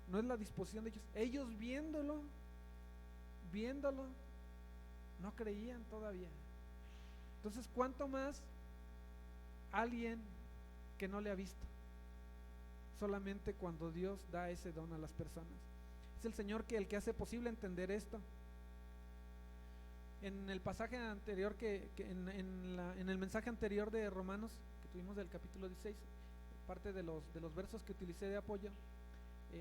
no es la disposición de ellos viéndolo, no creían todavía. Entonces, ¿cuánto más alguien que no le ha visto? Solamente cuando Dios da ese don a las personas. Es el Señor el que hace posible entender esto. En el pasaje anterior, en el mensaje anterior de Romanos que tuvimos del capítulo 16, parte de los versos que utilicé de apoyo,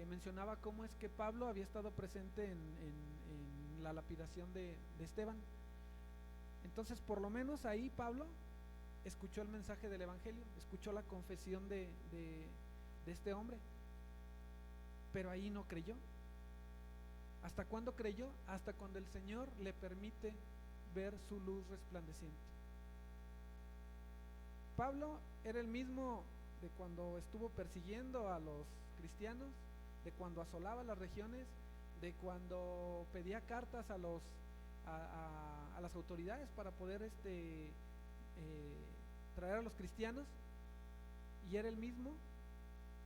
mencionaba cómo es que Pablo había estado presente en la lapidación de Esteban. Entonces, por lo menos ahí Pablo escuchó el mensaje del evangelio, escuchó la confesión de este hombre, pero ahí no creyó. ¿Hasta cuándo creyó? Hasta cuando el Señor le permite ver su luz resplandeciente. Pablo era el mismo de cuando estuvo persiguiendo a los cristianos, de cuando asolaba las regiones, de cuando pedía cartas a las autoridades para poder traer a los cristianos, y era el mismo,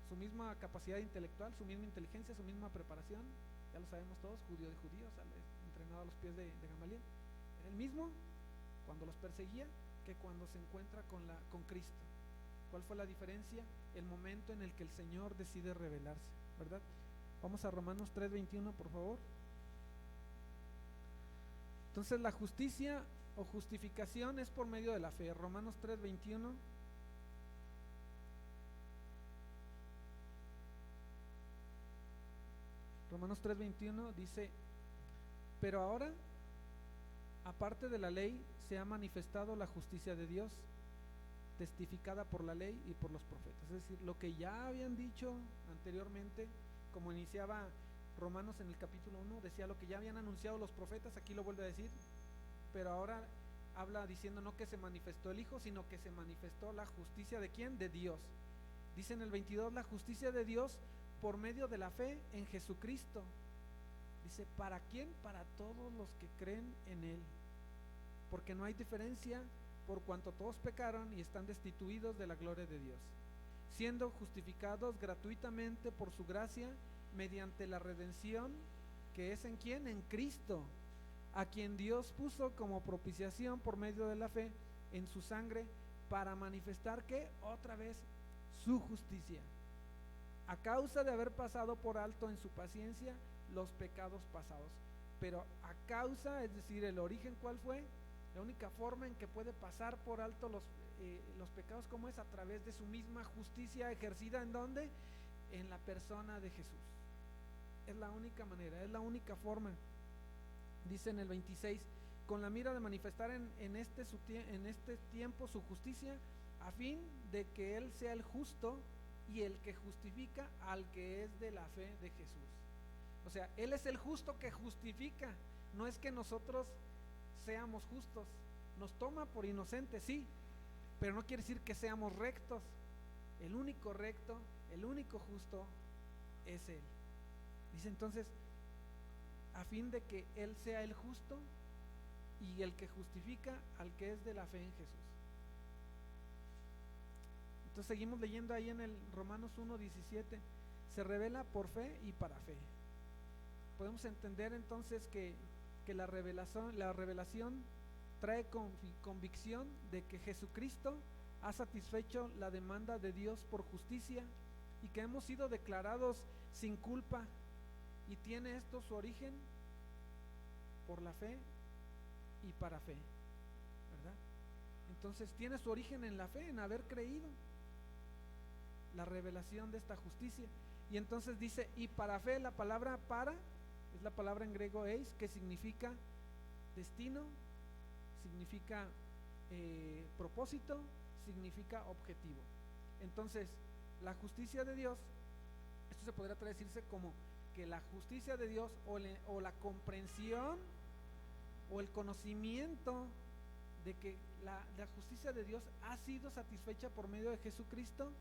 su misma capacidad intelectual, su misma inteligencia, su misma preparación, ya lo sabemos todos, judío de judíos, entrenado a los pies de Gamaliel. Era el mismo cuando los perseguía que cuando se encuentra con Cristo. ¿Cuál fue la diferencia? El momento en el que el Señor decide revelarse, ¿verdad? Vamos a Romanos 3:21, por favor. Entonces, la justicia o justificación es por medio de la fe. Romanos 3:21. Romanos 3:21 dice, pero ahora, aparte de la ley, se ha manifestado la justicia de Dios, testificada por la ley y por los profetas. Es decir, lo que ya habían dicho anteriormente, como iniciaba Romanos en el capítulo 1, decía lo que ya habían anunciado los profetas, aquí lo vuelve a decir, pero ahora habla diciendo no que se manifestó el Hijo, sino que se manifestó la justicia de ¿quién? De Dios. Dice en el 22, la justicia de Dios por medio de la fe en Jesucristo. Dice, ¿para quién? Para todos los que creen en Él, porque no hay diferencia, por cuanto todos pecaron y están destituidos de la gloria de Dios, siendo justificados gratuitamente por su gracia, mediante la redención que es ¿en quién? En Cristo, a quien Dios puso como propiciación por medio de la fe en su sangre, para manifestar que otra vez su justicia, a causa de haber pasado por alto en su paciencia los pecados pasados. Pero a causa, es decir, el origen, ¿cuál fue? La única forma en que puede pasar por alto los pecados, ¿cómo es? A través de su misma justicia ejercida, ¿en dónde? En la persona de Jesús. Es la única manera, es la única forma. Dice en el 26, con la mira de manifestar en este tiempo su justicia, a fin de que Él sea el justo y el que justifica al que es de la fe de Jesús. O sea, Él es el justo que justifica, no es que nosotros seamos justos. Nos toma por inocentes, sí, pero no quiere decir que seamos rectos. El único recto, el único justo es Él. Dice entonces, a fin de que Él sea el justo y el que justifica al que es de la fe en Jesús. Entonces seguimos leyendo ahí en el Romanos 1:17, se revela por fe y para fe. Podemos entender entonces que la revelación trae convicción de que Jesucristo ha satisfecho la demanda de Dios por justicia y que hemos sido declarados sin culpa, y tiene esto su origen por la fe y para fe, ¿verdad? Entonces tiene su origen en la fe, en haber creído la revelación de esta justicia. Y entonces dice, y para fe, la palabra para es la palabra en griego eis, que significa destino, significa propósito, significa objetivo. Entonces la justicia de Dios, esto se podría traducirse como que la justicia de Dios o la comprensión o el conocimiento de que la justicia de Dios ha sido satisfecha por medio de Jesucristo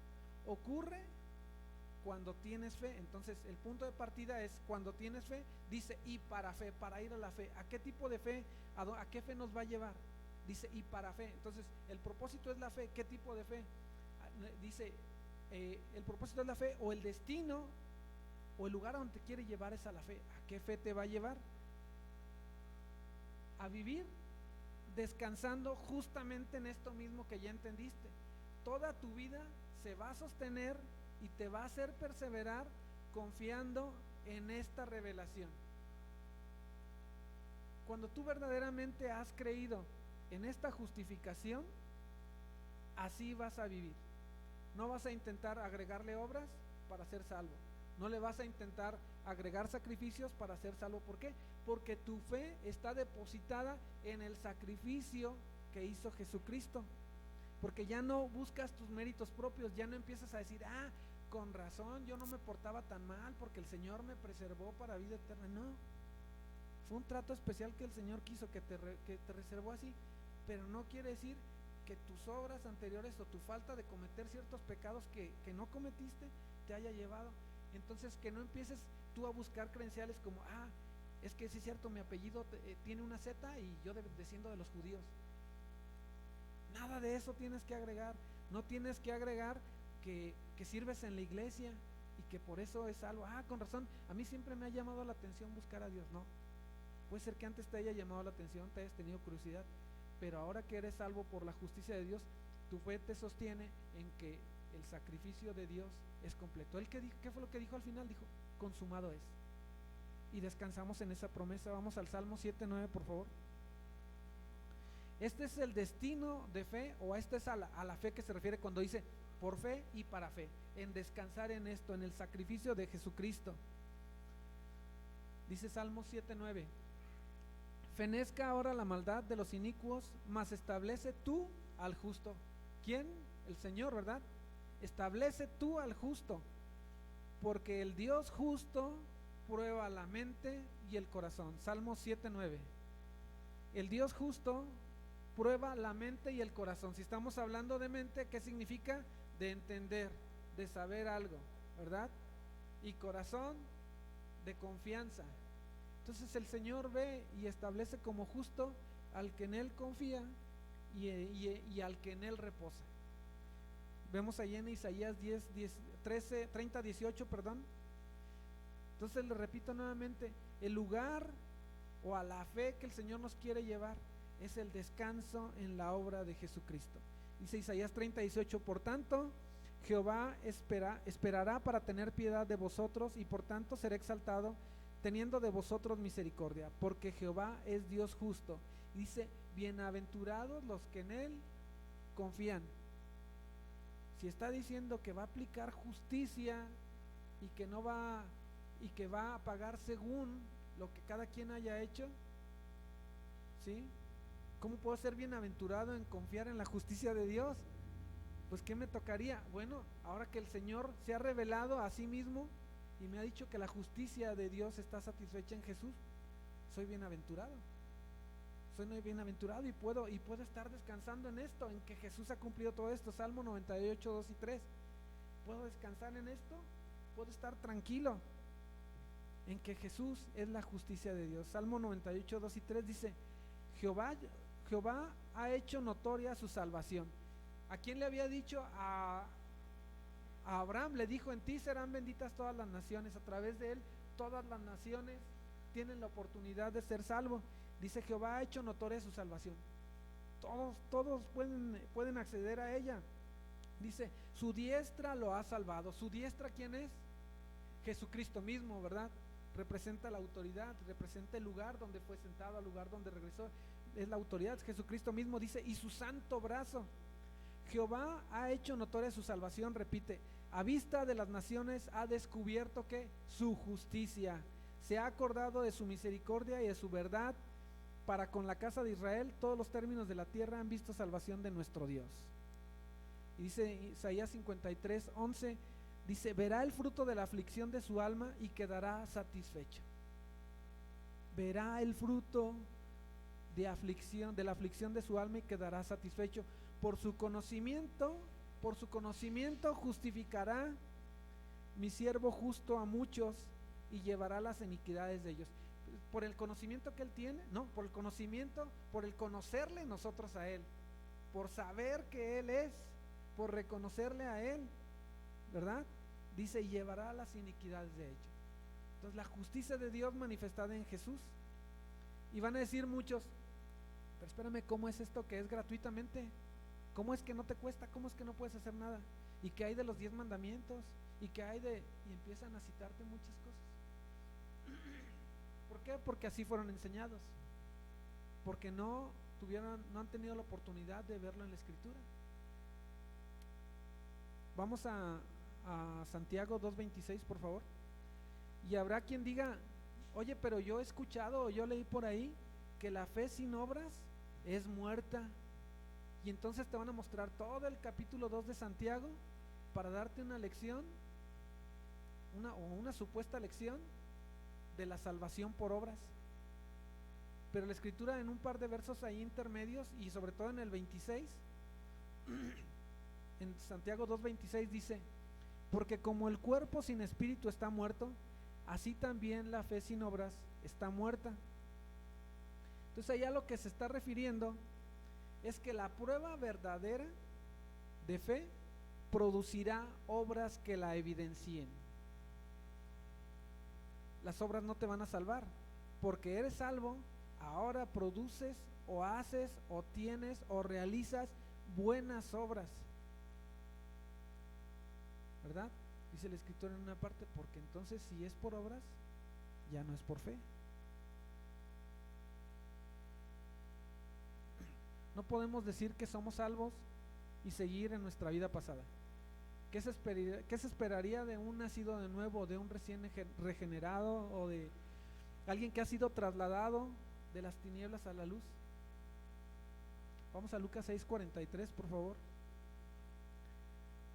ocurre cuando tienes fe. Entonces el punto de partida es cuando tienes fe, dice, y para fe, para ir a la fe. ¿A qué tipo de fe? ¿A qué fe nos va a llevar? Dice, y para fe. Entonces el propósito es la fe. ¿Qué tipo de fe? Dice, el propósito es la fe, o el destino o el lugar a donde te quiere llevar es a la fe. ¿A qué fe te va a llevar? A vivir descansando justamente en esto mismo que ya entendiste. Toda tu vida se va a sostener y te va a hacer perseverar confiando en esta revelación. Cuando tú verdaderamente has creído en esta justificación, así vas a vivir. No vas a intentar agregarle obras para ser salvo. No le vas a intentar agregar sacrificios para ser salvo. ¿Por qué? Porque tu fe está depositada en el sacrificio que hizo Jesucristo. Porque ya no buscas tus méritos propios, ya no empiezas a decir, con razón, yo no me portaba tan mal porque el Señor me preservó para vida eterna. No, fue un trato especial que el Señor quiso, que te reservó así, pero no quiere decir que tus obras anteriores o tu falta de cometer ciertos pecados que no cometiste te haya llevado. Entonces que no empieces tú a buscar credenciales como, es que sí es cierto, mi apellido tiene una Z y yo desciendo de los judíos. Nada de eso tienes que agregar. No tienes que agregar que sirves en la iglesia y que por eso es salvo. Con razón, a mí siempre me ha llamado la atención buscar a Dios. No, puede ser que antes te haya llamado la atención, te hayas tenido curiosidad, pero ahora que eres salvo por la justicia de Dios, tu fe te sostiene en que el sacrificio de Dios es completo. ¿Qué fue lo que dijo al final? Dijo, consumado es. Y descansamos en esa promesa. Vamos al Salmo 7:9, por favor. Este es el destino de fe, o esta es a la fe que se refiere cuando dice por fe y para fe, en descansar en esto, en el sacrificio de Jesucristo. Dice Salmo 7:9, fenezca ahora la maldad de los inicuos, mas establece tú al justo. ¿Quién? El Señor, ¿verdad? Establece tú al justo, porque el Dios justo prueba la mente y el corazón. Salmo 7:9. El Dios justo prueba la mente y el corazón. Si estamos hablando de mente, ¿qué significa? De entender, de saber algo, ¿verdad? Y corazón, de confianza. Entonces el Señor ve y establece como justo al que en Él confía y al que en Él reposa. Vemos allí en Isaías 30:18, perdón. Entonces le repito nuevamente, el lugar o a la fe que el Señor nos quiere llevar es el descanso en la obra de Jesucristo. Dice Isaías 30:18, por tanto Jehová esperará para tener piedad de vosotros, y por tanto será exaltado, teniendo de vosotros misericordia, porque Jehová es Dios justo. Y dice, bienaventurados los que en Él confían. Si está diciendo que va a aplicar justicia y que no va y que va a pagar según lo que cada quien haya hecho, ¿sí? ¿Cómo puedo ser bienaventurado en confiar en la justicia de Dios? Pues ¿qué me tocaría? Bueno, ahora que el Señor se ha revelado a sí mismo y me ha dicho que la justicia de Dios está satisfecha en Jesús, soy bienaventurado. Soy bienaventurado y puedo estar descansando en esto, en que Jesús ha cumplido todo esto. Salmo 98:2 y 3. ¿Puedo descansar en esto? puedo estar tranquilo en que Jesús es la justicia de Dios. Salmo 98, 2 y 3 dice: Jehová ha hecho notoria su salvación. ¿A quién le había dicho? A Abraham le dijo: en ti serán benditas todas las naciones. A través de él todas las naciones tienen la oportunidad de ser salvos. Dice: Jehová ha hecho notoria su salvación. Todos pueden acceder a ella. Dice: su diestra lo ha salvado. ¿Su diestra quién es? Jesucristo mismo, ¿verdad? Representa la autoridad, representa el lugar donde fue sentado, al lugar donde regresó. Es la autoridad, Jesucristo mismo. Dice: y su santo brazo. Jehová ha hecho notoria su salvación, repite, a vista de las naciones ha descubierto que su justicia, se ha acordado de su misericordia y de su verdad para con la casa de Israel. Todos los términos de la tierra han visto salvación de nuestro Dios. Y dice Isaías 53, 11, dice: verá el fruto de la aflicción de su alma y quedará satisfecho. Verá el fruto de la aflicción de su alma y quedará satisfecho. Por su conocimiento justificará mi siervo justo a muchos y llevará las iniquidades de ellos. Por el conocimiento que él tiene, no, por el conocimiento, por el conocerle nosotros a él, por saber que él es, por reconocerle a él, ¿verdad? Dice: y llevará las iniquidades de ellos. Entonces, la justicia de Dios manifestada en Jesús. Y van a decir muchos: pero espérame, ¿cómo es esto que es gratuitamente? ¿Cómo es que no te cuesta? ¿Cómo es que no puedes hacer nada? ¿Y qué hay de los 10 mandamientos? ¿Y qué hay de...? Y empiezan a citarte muchas cosas. ¿Por qué? Porque así fueron enseñados. Porque no han tenido la oportunidad de verlo en la Escritura. Vamos a Santiago 2:26, por favor. Y habrá quien diga: oye, pero yo he escuchado o yo leí por ahí que la fe sin obras es muerta. Y entonces te van a mostrar todo el capítulo 2 de Santiago para darte una lección, una supuesta lección de la salvación por obras. Pero la Escritura, en un par de versos ahí intermedios, y sobre todo en el 26, en Santiago 2:26 dice: porque como el cuerpo sin espíritu está muerto, así también la fe sin obras está muerta. Entonces, allá lo que se está refiriendo es que la prueba verdadera de fe producirá obras que la evidencien. Las obras no te van a salvar, porque eres salvo, ahora produces o haces o tienes o realizas buenas obras, ¿verdad? Dice el escritor en una parte: porque entonces si es por obras, ya no es por fe. No podemos decir que somos salvos y seguir en nuestra vida pasada. ¿Qué se esperaría de un nacido de nuevo, de un recién regenerado, o de alguien que ha sido trasladado de las tinieblas a la luz? Vamos a Lucas 6:43, por favor.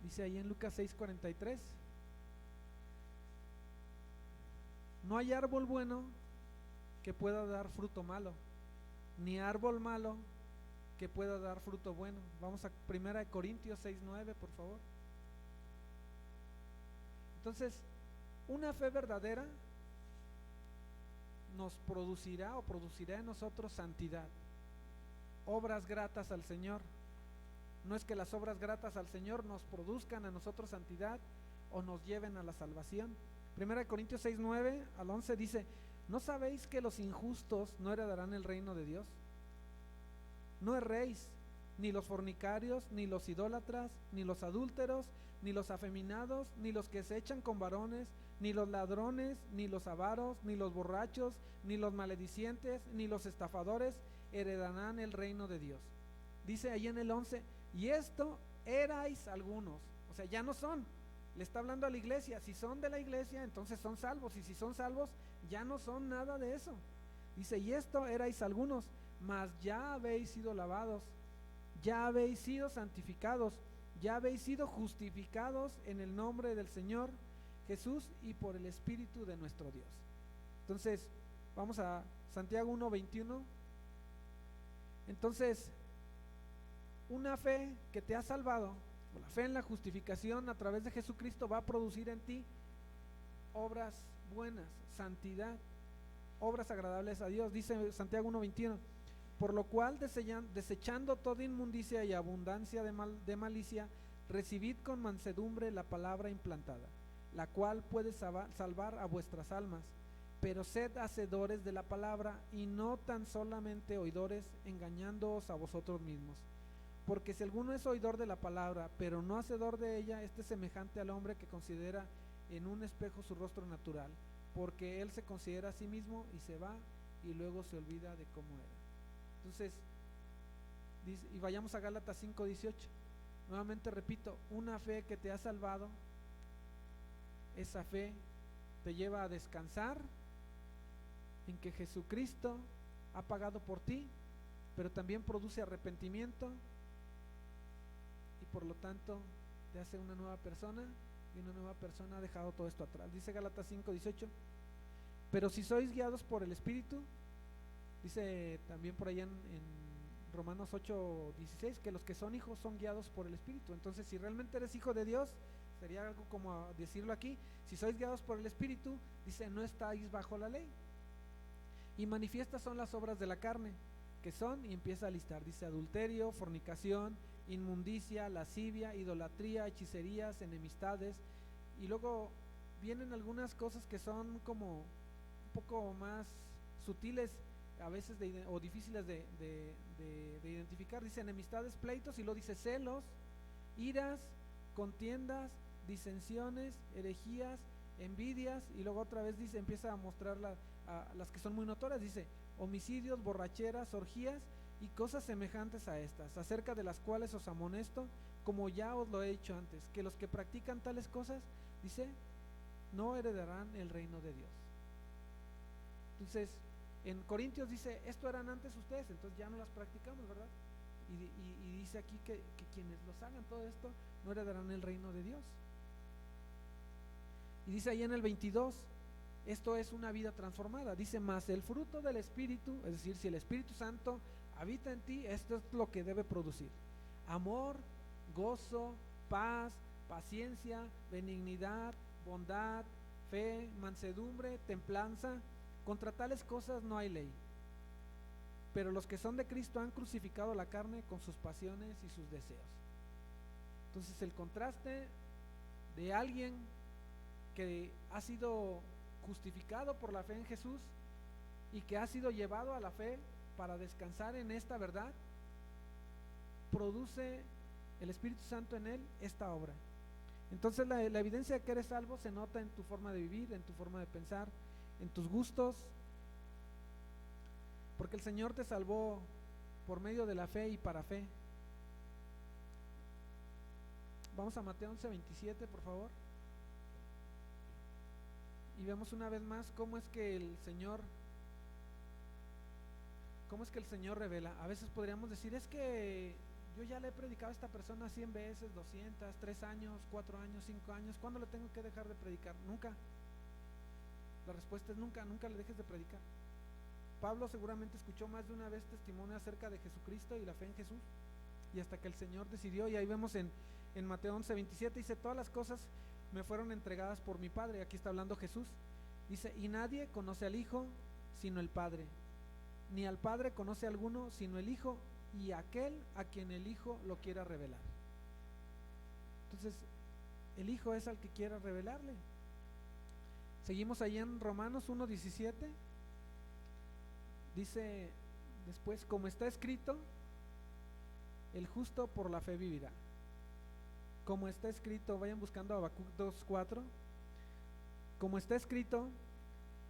Dice ahí en Lucas 6:43: no hay árbol bueno que pueda dar fruto malo, ni árbol malo que pueda dar fruto bueno. Vamos a 1 Corintios 6:9, por favor. Entonces, una fe verdadera nos producirá o producirá en nosotros santidad, obras gratas al Señor. No es que las obras gratas al Señor nos produzcan a nosotros santidad o nos lleven a la salvación. 1 Corintios 6:9 al 11 dice: ¿no sabéis que los injustos no heredarán el reino de Dios? No erréis, ni los fornicarios, ni los idólatras, ni los adúlteros, ni los afeminados, ni los que se echan con varones, ni los ladrones, ni los avaros, ni los borrachos, ni los maledicientes, ni los estafadores heredarán el reino de Dios. Dice ahí en el 11: y esto erais algunos. O sea, ya no son. Le está hablando a la iglesia. Si son de la iglesia, entonces son salvos, y si son salvos, ya no son nada de eso. Dice: y esto erais algunos, mas ya habéis sido lavados, ya habéis sido santificados, ya habéis sido justificados en el nombre del Señor Jesús y por el Espíritu de nuestro Dios. Entonces, vamos a Santiago 1:21. Entonces, una fe que te ha salvado, la fe en la justificación a través de Jesucristo, va a producir en ti obras buenas, santidad, obras agradables a Dios. Dice Santiago 1:21, por lo cual desechando toda inmundicia y abundancia de malicia, recibid con mansedumbre la palabra implantada, la cual puede salvar a vuestras almas. Pero sed hacedores de la palabra y no tan solamente oidores, engañándoos a vosotros mismos. Porque si alguno es oidor de la palabra, pero no hacedor de ella, este es semejante al hombre que considera en un espejo su rostro natural, porque él se considera a sí mismo y se va y luego se olvida de cómo era. Entonces, dice, y vayamos a Gálatas 5:18. Nuevamente repito, una fe que te ha salvado, esa fe te lleva a descansar en que Jesucristo ha pagado por ti, pero también produce arrepentimiento y por lo tanto te hace una nueva persona, y una nueva persona ha dejado todo esto atrás. Dice Gálatas 5:18, pero si sois guiados por el Espíritu, dice también por allá en Romanos 8:16, que los que son hijos son guiados por el Espíritu. Entonces, si realmente eres hijo de Dios, sería algo como decirlo aquí, si sois guiados por el Espíritu, dice, no estáis bajo la ley. Y manifiestas son las obras de la carne, que son, y empieza a listar, dice, adulterio, fornicación, inmundicia, lascivia, idolatría, hechicerías, enemistades, y luego vienen algunas cosas que son como un poco más sutiles a veces o difíciles de identificar. Dice enemistades, pleitos, y luego dice celos, iras, contiendas, disensiones, herejías, envidias, y luego otra vez dice, empieza a mostrar las que son muy notorias, dice homicidios, borracheras, orgías y cosas semejantes a estas, acerca de las cuales os amonesto, como ya os lo he dicho antes, que los que practican tales cosas, dice, no heredarán el reino de Dios. Entonces, en Corintios dice, esto eran antes ustedes, entonces ya no las practicamos, ¿verdad? Y dice aquí que quienes los hagan todo esto no heredarán el reino de Dios. Y dice ahí en el 22, esto es una vida transformada. Dice, más el fruto del Espíritu, es decir, si el Espíritu Santo habita en ti, esto es lo que debe producir: amor, gozo, paz, paciencia, benignidad, bondad, fe, mansedumbre, templanza. Contra tales cosas no hay ley. Pero los que son de Cristo han crucificado la carne con sus pasiones y sus deseos. Entonces, el contraste de alguien que ha sido justificado por la fe en Jesús y que ha sido llevado a la fe para descansar en esta verdad, produce el Espíritu Santo en él esta obra. Entonces la evidencia de que eres salvo se nota en tu forma de vivir, en tu forma de pensar, en tus gustos, porque el Señor te salvó por medio de la fe y para fe. Vamos a Mateo 11:27, por favor, y vemos una vez más cómo es que el Señor revela. A veces podríamos decir, es que yo ya le he predicado a esta persona 100 veces, 200, 3 años, 4 años, 5 años, ¿cuándo le tengo que dejar de predicar? Nunca. La respuesta es nunca, nunca le dejes de predicar. Pablo seguramente escuchó más de una vez testimonio acerca de Jesucristo y la fe en Jesús, y hasta que el Señor decidió, y ahí vemos en Mateo 11:27, dice, todas las cosas me fueron entregadas por mi Padre. Aquí está hablando Jesús, dice, y nadie conoce al Hijo sino el Padre, ni al Padre conoce a alguno sino el Hijo, y aquel a quien el Hijo lo quiera revelar. Entonces, el Hijo es al que quiera revelarle. Seguimos ahí en Romanos 1:17, dice después, como está escrito, el justo por la fe vivirá. Como está escrito, vayan buscando Habacuc 2:4, como está escrito,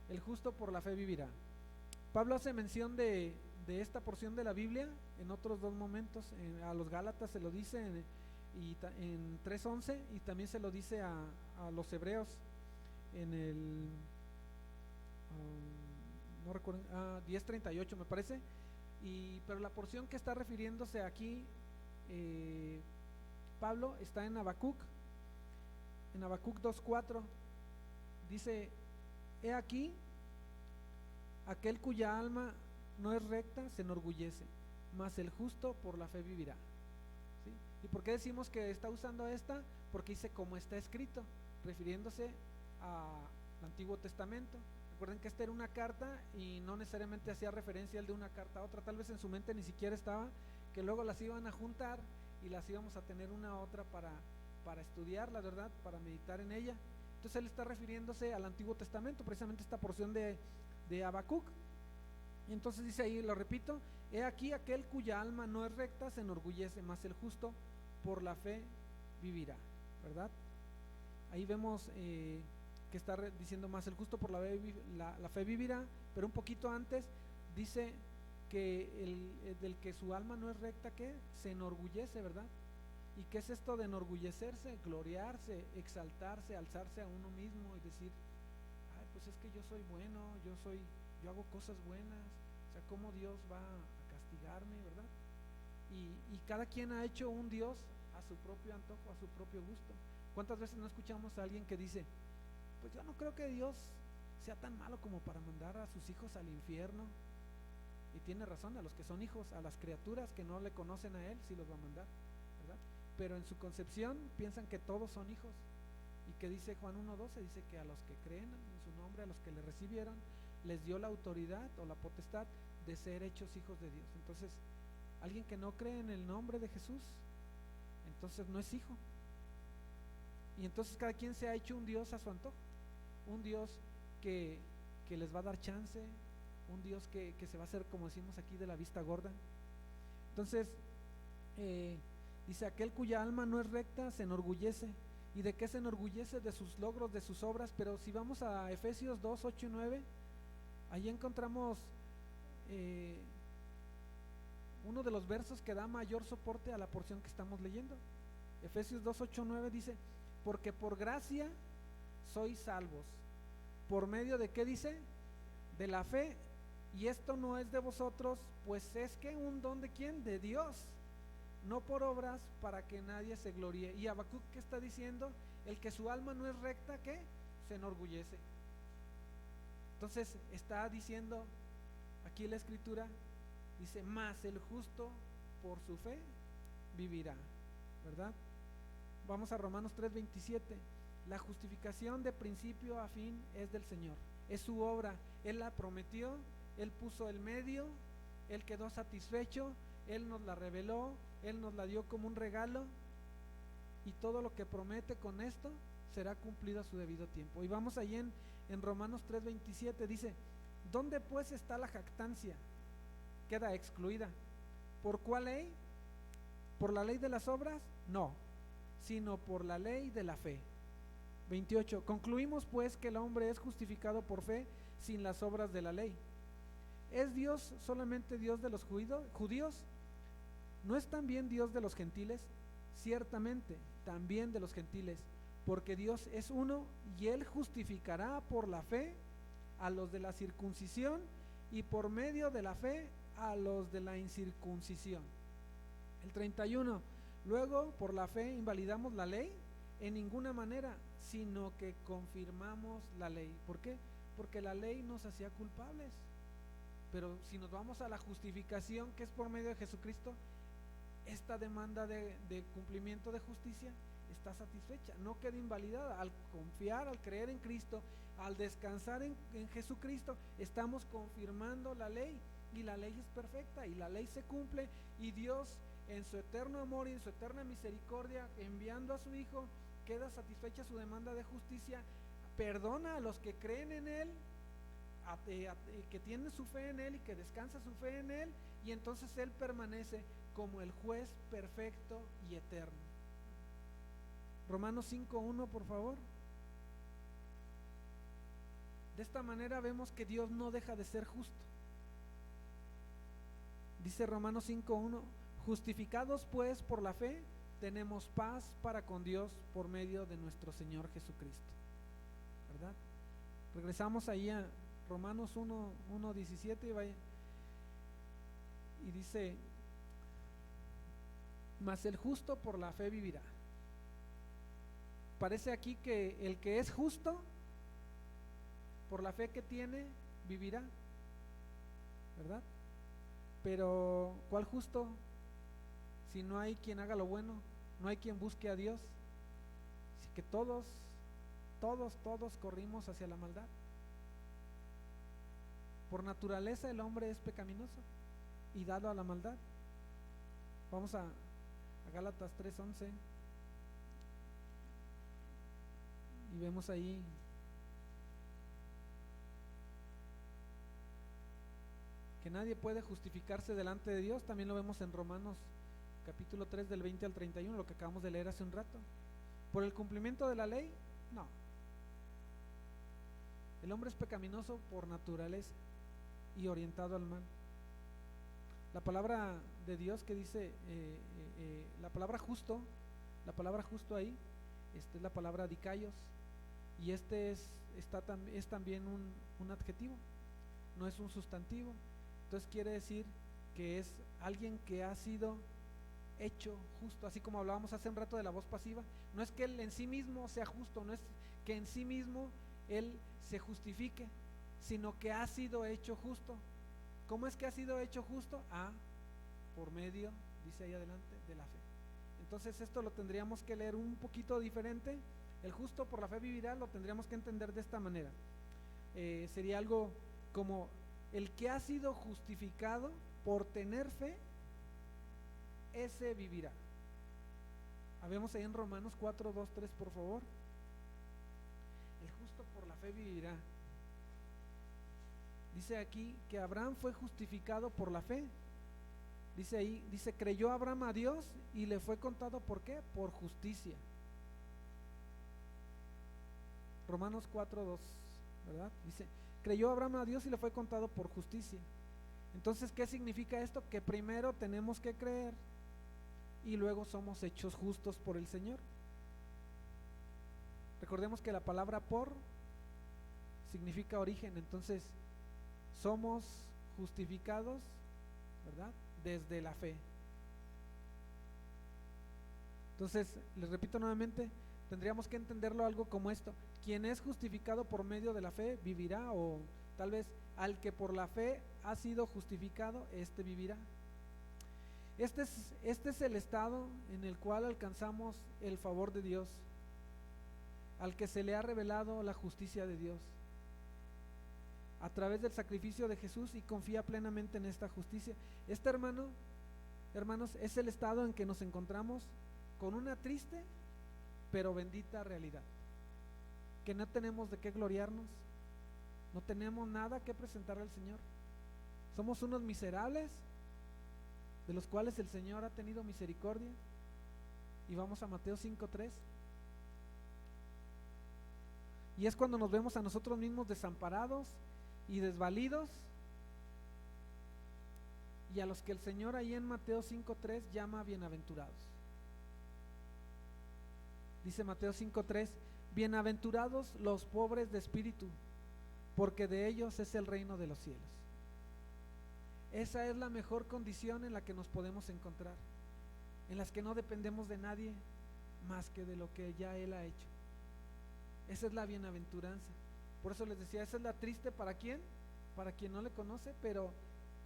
el justo por la fe vivirá. Pablo hace mención de esta porción de la Biblia en otros dos momentos. A los Gálatas se lo dice en 3:11, y también se lo dice a los hebreos en el no recuerdo, 10:38 me parece. Pero la porción que está refiriéndose aquí Pablo está en Habacuc 2:4, dice, he aquí, aquel cuya alma no es recta se enorgullece, mas el justo por la fe vivirá. ¿Sí? ¿Y por qué decimos que está usando esta? Porque dice como está escrito, refiriéndose Antiguo Testamento. Recuerden que esta era una carta y no necesariamente hacía referencia el de una carta a otra, tal vez en su mente ni siquiera estaba, que luego las iban a juntar y las íbamos a tener una a otra para estudiar, la verdad, para meditar en ella. Entonces él está refiriéndose al Antiguo Testamento, precisamente esta porción de Habacuc. Y entonces dice ahí, lo repito: he aquí aquel cuya alma no es recta se enorgullece, mas el justo por la fe vivirá, ¿verdad? Ahí vemos que está diciendo: más el justo por la fe vivirá, pero un poquito antes dice que del que su alma no es recta, que se enorgullece, ¿verdad? ¿Y qué es esto de enorgullecerse? Gloriarse, exaltarse, alzarse a uno mismo y decir: ay, pues es que yo soy bueno, yo hago cosas buenas, o sea, ¿cómo Dios va a castigarme, verdad? Y cada quien ha hecho un Dios a su propio antojo, a su propio gusto. ¿Cuántas veces no escuchamos a alguien que dice: pues yo no creo que Dios sea tan malo como para mandar a sus hijos al infierno? Y tiene razón, a los que son hijos, a las criaturas que no le conocen a Él, sí los va a mandar, ¿verdad? Pero en su concepción piensan que todos son hijos. Y que dice Juan 1:12, dice que a los que creen en su nombre, a los que le recibieron, les dio la autoridad o la potestad de ser hechos hijos de Dios. Entonces, alguien que no cree en el nombre de Jesús, entonces no es hijo. Y entonces cada quien se ha hecho un Dios a su antojo, un Dios que les va a dar chance, un Dios que se va a hacer, como decimos aquí, de la vista gorda. Entonces dice: aquel cuya alma no es recta se enorgullece. ¿Y de qué se enorgullece? De sus logros, de sus obras. Pero si vamos a Efesios 2:8 y 9, ahí encontramos uno de los versos que da mayor soporte a la porción que estamos leyendo. Efesios 2:8 y 9 dice: porque por gracia sois salvos. ¿Por medio de qué dice? De la fe. Y esto no es de vosotros, pues es que un don de ¿quién? De Dios, no por obras, para que nadie se gloríe. Y Habacuc, ¿qué está diciendo? El que su alma no es recta, ¿qué? Se enorgullece. Entonces está diciendo aquí la escritura, dice: mas el justo por su fe vivirá, ¿verdad? Vamos a Romanos 3:27. La justificación de principio a fin es del Señor, es su obra. Él la prometió, Él puso el medio, Él quedó satisfecho, Él nos la reveló, Él nos la dio como un regalo, y todo lo que promete con esto será cumplido a su debido tiempo. Y vamos allí en Romanos 3:27, dice: ¿dónde pues está la jactancia? Queda excluida. ¿Por cuál ley? ¿Por la ley de las obras? No, sino por la ley de la fe. 28. Concluimos pues que el hombre es justificado por fe sin las obras de la ley. ¿Es Dios solamente Dios de los judíos? ¿No es también Dios de los gentiles? Ciertamente, también de los gentiles, porque Dios es uno, y Él justificará por la fe a los de la circuncisión y por medio de la fe a los de la incircuncisión. El 31. Luego, por la fe invalidamos la ley, en ninguna manera, sino que confirmamos la ley. ¿Por qué? Porque la ley nos hacía culpables. Pero si nos vamos a la justificación, que es por medio de Jesucristo, esta demanda de cumplimiento de justicia está satisfecha, no queda invalidada. Al confiar, al creer en Cristo, al descansar en Jesucristo, estamos confirmando la ley, y la ley es perfecta y la ley se cumple, y Dios, en su eterno amor y en su eterna misericordia, enviando a su Hijo, queda satisfecha su demanda de justicia, perdona a los que creen en Él, que tienen su fe en Él y que descansa su fe en Él, y entonces Él permanece como el juez perfecto y eterno. Romanos 5:1, por favor. De esta manera vemos que Dios no deja de ser justo. Dice Romanos 5:1: justificados pues por la fe, tenemos paz para con Dios por medio de nuestro Señor Jesucristo, ¿verdad? Regresamos ahí a Romanos 1:17 y dice: mas el justo por la fe vivirá. Parece aquí que el que es justo, por la fe que tiene, vivirá, ¿verdad? Pero ¿cuál justo? Si no hay quien haga lo bueno, no hay quien busque a Dios. Así que todos todos corrimos hacia la maldad. Por naturaleza el hombre es pecaminoso y dado a la maldad. Vamos a Gálatas 3:11 y vemos ahí que nadie puede justificarse delante de Dios. También lo vemos en Romanos capítulo 3 del 20 al 31, lo que acabamos de leer hace un rato. ¿Por el cumplimiento de la ley? No. El hombre es pecaminoso por naturaleza y orientado al mal. La palabra de Dios que dice, la palabra justo ahí, es la palabra dikaios, y es también un adjetivo, no es un sustantivo. Entonces quiere decir que es alguien que ha sido hecho justo, así como hablábamos hace un rato de la voz pasiva. No es que él en sí mismo sea justo, no es que en sí mismo él se justifique, sino que ha sido hecho justo. ¿Cómo es que ha sido hecho justo? Por medio, dice ahí adelante, de la fe. Entonces esto lo tendríamos que leer un poquito diferente. El justo por la fe vivirá, lo tendríamos que entender de esta manera. Sería algo como el que ha sido justificado por tener fe, ese vivirá. Habemos ahí en Romanos 4, 2, 3, por favor. El justo por la fe vivirá. Dice aquí que Abraham fue justificado por la fe. Dice ahí, creyó Abraham a Dios y le fue contado, ¿por qué? Por justicia. Romanos 4, 2, ¿verdad? Dice, creyó Abraham a Dios y le fue contado por justicia. Entonces, ¿qué significa esto? Que primero tenemos que creer y luego somos hechos justos por el Señor. Recordemos que la palabra por significa origen, entonces somos justificados, ¿verdad? Desde la fe. Entonces, les repito nuevamente, tendríamos que entenderlo algo como esto: quien es justificado por medio de la fe vivirá, o tal vez al que por la fe ha sido justificado, este vivirá. Este es el estado en el cual alcanzamos el favor de Dios, al que se le ha revelado la justicia de Dios a través del sacrificio de Jesús, y confía plenamente en esta justicia. Hermanos, es el estado en que nos encontramos con una triste pero bendita realidad, que no tenemos de qué gloriarnos, no tenemos nada que presentarle al Señor. Somos unos miserables de los cuales el Señor ha tenido misericordia. Y vamos a Mateo 5:3. Y es cuando nos vemos a nosotros mismos desamparados y desvalidos, y a los que el Señor ahí en Mateo 5:3 llama bienaventurados. Dice Mateo 5:3: bienaventurados los pobres de espíritu, porque de ellos es el reino de los cielos. Esa es la mejor condición en la que nos podemos encontrar, en las que no dependemos de nadie más que de lo que ya Él ha hecho. Esa es la bienaventuranza. Por eso les decía, esa es la triste, ¿para quién? Para quien no le conoce, pero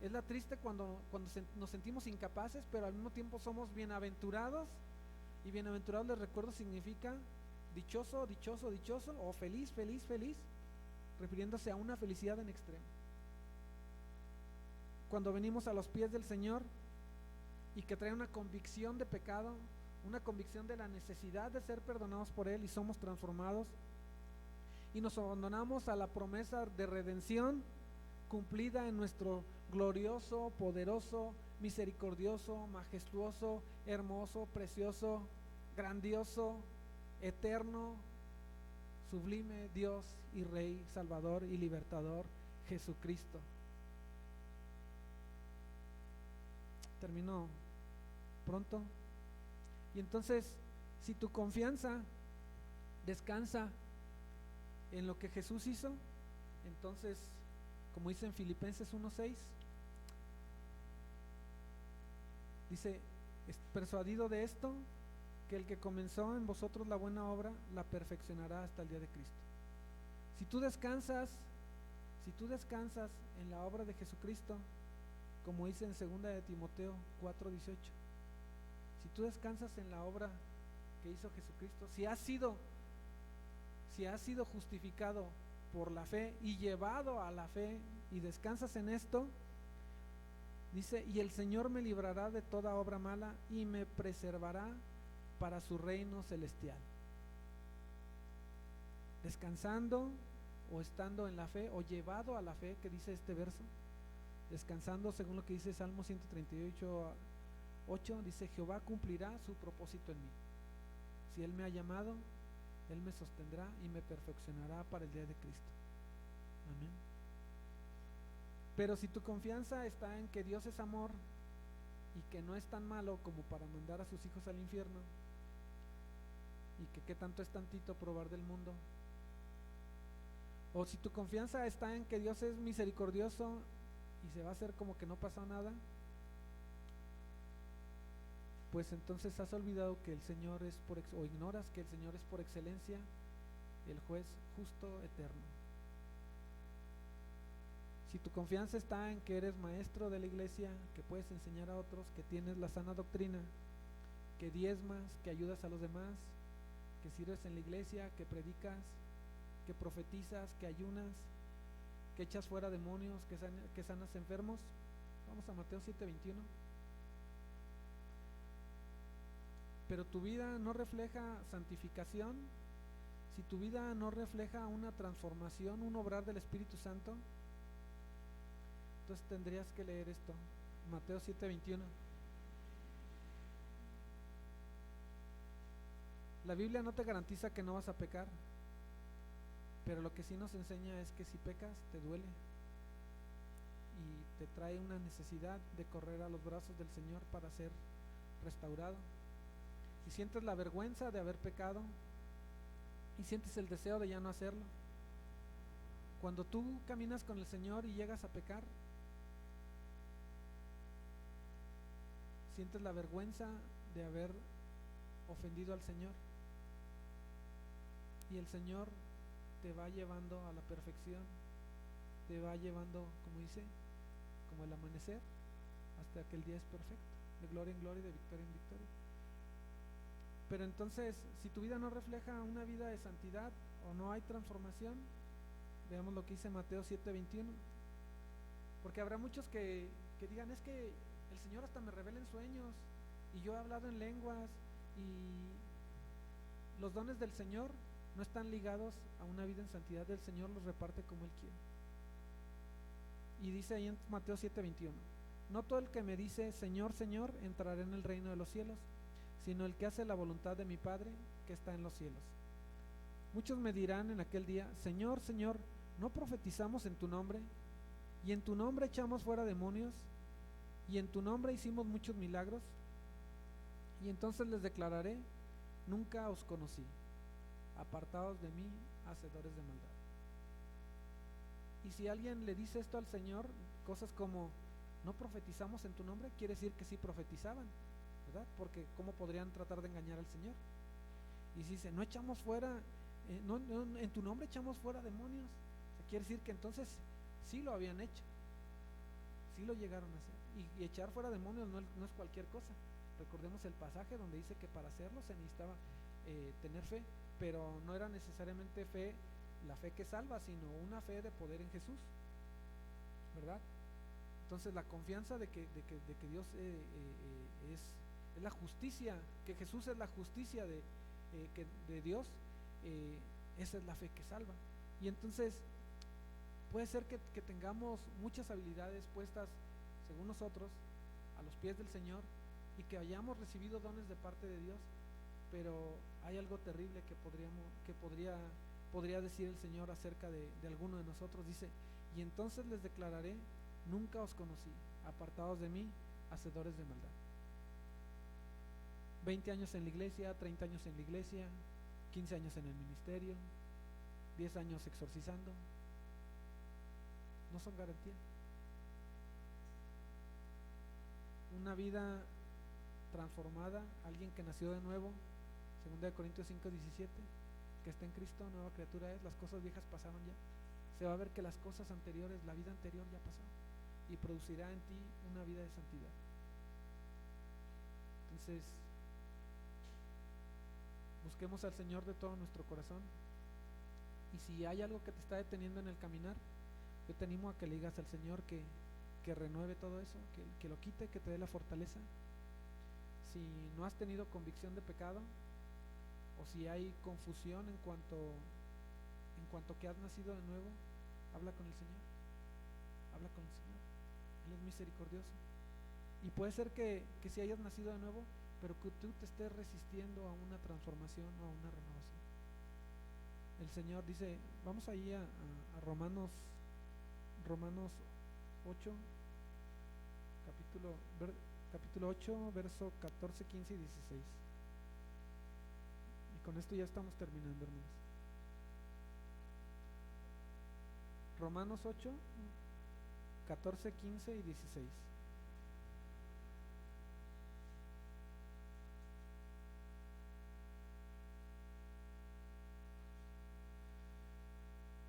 es la triste cuando nos sentimos incapaces, pero al mismo tiempo somos bienaventurados. Y bienaventurados, les recuerdo, significa dichoso, dichoso, dichoso, o feliz, feliz, feliz, refiriéndose a una felicidad en extremo. Cuando venimos a los pies del Señor y que trae una convicción de pecado, una convicción de la necesidad de ser perdonados por Él, y somos transformados y nos abandonamos a la promesa de redención cumplida en nuestro glorioso, poderoso, misericordioso, majestuoso, hermoso, precioso, grandioso, eterno, sublime Dios y Rey, Salvador y Libertador, Jesucristo. Terminó pronto. Y entonces, si tu confianza descansa en lo que Jesús hizo, entonces, como dice en Filipenses 1:6, dice: persuadido de esto, que el que comenzó en vosotros la buena obra la perfeccionará hasta el día de Cristo. Si tú descansas en la obra de Jesucristo, como dice en 2 de Timoteo 4:18, si tú descansas en la obra que hizo Jesucristo, si si has sido justificado por la fe y llevado a la fe y descansas en esto, dice, y el Señor me librará de toda obra mala y me preservará para su reino celestial. Descansando o estando en la fe o llevado a la fe, que dice este verso, descansando según lo que dice Salmo 138:8, dice, Jehová cumplirá su propósito en mí. Si Él me ha llamado, Él me sostendrá y me perfeccionará para el día de Cristo. Amén. Pero si tu confianza está en que Dios es amor y que no es tan malo como para mandar a sus hijos al infierno, y que qué tanto es tantito probar del mundo, o si tu confianza está en que Dios es misericordioso y se va a hacer como que no pasó nada, pues entonces has olvidado que el Señor es o ignoras que el Señor es por excelencia el juez justo eterno. Si tu confianza está en que eres maestro de la iglesia, que puedes enseñar a otros, que tienes la sana doctrina, que diezmas, que ayudas a los demás, que sirves en la iglesia, que predicas, que profetizas, que ayunas, que echas fuera demonios, que sanas enfermos, vamos a Mateo 7:21. Pero tu vida no refleja santificación, si tu vida no refleja una transformación, un obrar del Espíritu Santo, entonces tendrías que leer esto, Mateo 7:21. La Biblia no te garantiza que no vas a pecar, pero lo que sí nos enseña es que si pecas te duele y te trae una necesidad de correr a los brazos del Señor para ser restaurado. Y sientes la vergüenza de haber pecado y sientes el deseo de ya no hacerlo. Cuando tú caminas con el Señor y llegas a pecar, sientes la vergüenza de haber ofendido al Señor, y el Señor te va llevando a la perfección, te va llevando, como dice, como el amanecer, hasta que el día es perfecto, de gloria en gloria y de victoria en victoria. Pero entonces, si tu vida no refleja una vida de santidad o no hay transformación, veamos lo que dice Mateo 7:21. Porque habrá muchos que digan, es que el Señor hasta me revela en sueños y yo he hablado en lenguas, y los dones del Señor no están ligados a una vida en santidad. El Señor los reparte como Él quiere. Y dice ahí en Mateo 7:21, no todo el que me dice Señor, Señor entrará en el reino de los cielos, sino el que hace la voluntad de mi Padre que está en los cielos. Muchos me dirán en aquel día, Señor, Señor, ¿no profetizamos en tu nombre? Y en tu nombre echamos fuera demonios, y en tu nombre hicimos muchos milagros. Y entonces les declararé, nunca os conocí, apartados de mí, hacedores de maldad. Y si alguien le dice esto al Señor, cosas como, no profetizamos en tu nombre, quiere decir que sí profetizaban, ¿verdad? Porque ¿cómo podrían tratar de engañar al Señor? Y si dice, no echamos fuera, en tu nombre echamos fuera demonios, o sea, quiere decir que entonces sí lo habían hecho, sí lo llegaron a hacer. Y echar fuera demonios no es cualquier cosa. Recordemos el pasaje donde dice que para hacerlo se necesitaba tener fe, pero no era necesariamente fe, la fe que salva, sino una fe de poder en Jesús, ¿verdad? Entonces la confianza de que Dios es la justicia, que Jesús es la justicia de Dios, esa es la fe que salva. Y entonces puede ser que tengamos muchas habilidades puestas según nosotros a los pies del Señor y que hayamos recibido dones de parte de Dios, pero hay algo terrible que podría decir el Señor acerca de alguno de nosotros. Dice, y entonces les declararé, nunca os conocí, apartados de mí, hacedores de maldad. 20 años en la iglesia, 30 años en la iglesia, 15 años en el ministerio, 10 años exorcizando, no son garantía. Una vida transformada, alguien que nació de nuevo, 2 Corintios 5:17, que está en Cristo, nueva criatura es, las cosas viejas pasaron ya. Se va a ver que las cosas anteriores, la vida anterior ya pasó, y producirá en ti una vida de santidad. Entonces, busquemos al Señor de todo nuestro corazón, Y si hay algo que te está deteniendo en el caminar, yo te animo a que le digas al Señor que renueve todo eso, que lo quite, que te dé la fortaleza. Si no has tenido convicción de pecado, o si hay confusión en cuanto que has nacido de nuevo, habla con el Señor, habla con el Señor. Él es misericordioso. Y puede ser que si hayas nacido de nuevo, pero que tú te estés resistiendo a una transformación o a una renovación. El Señor dice, vamos ahí a Romanos 8, capítulo 8, verso 14, 15 y 16. Y con esto ya estamos terminando, hermanos. Romanos 8, 14, 15 y 16.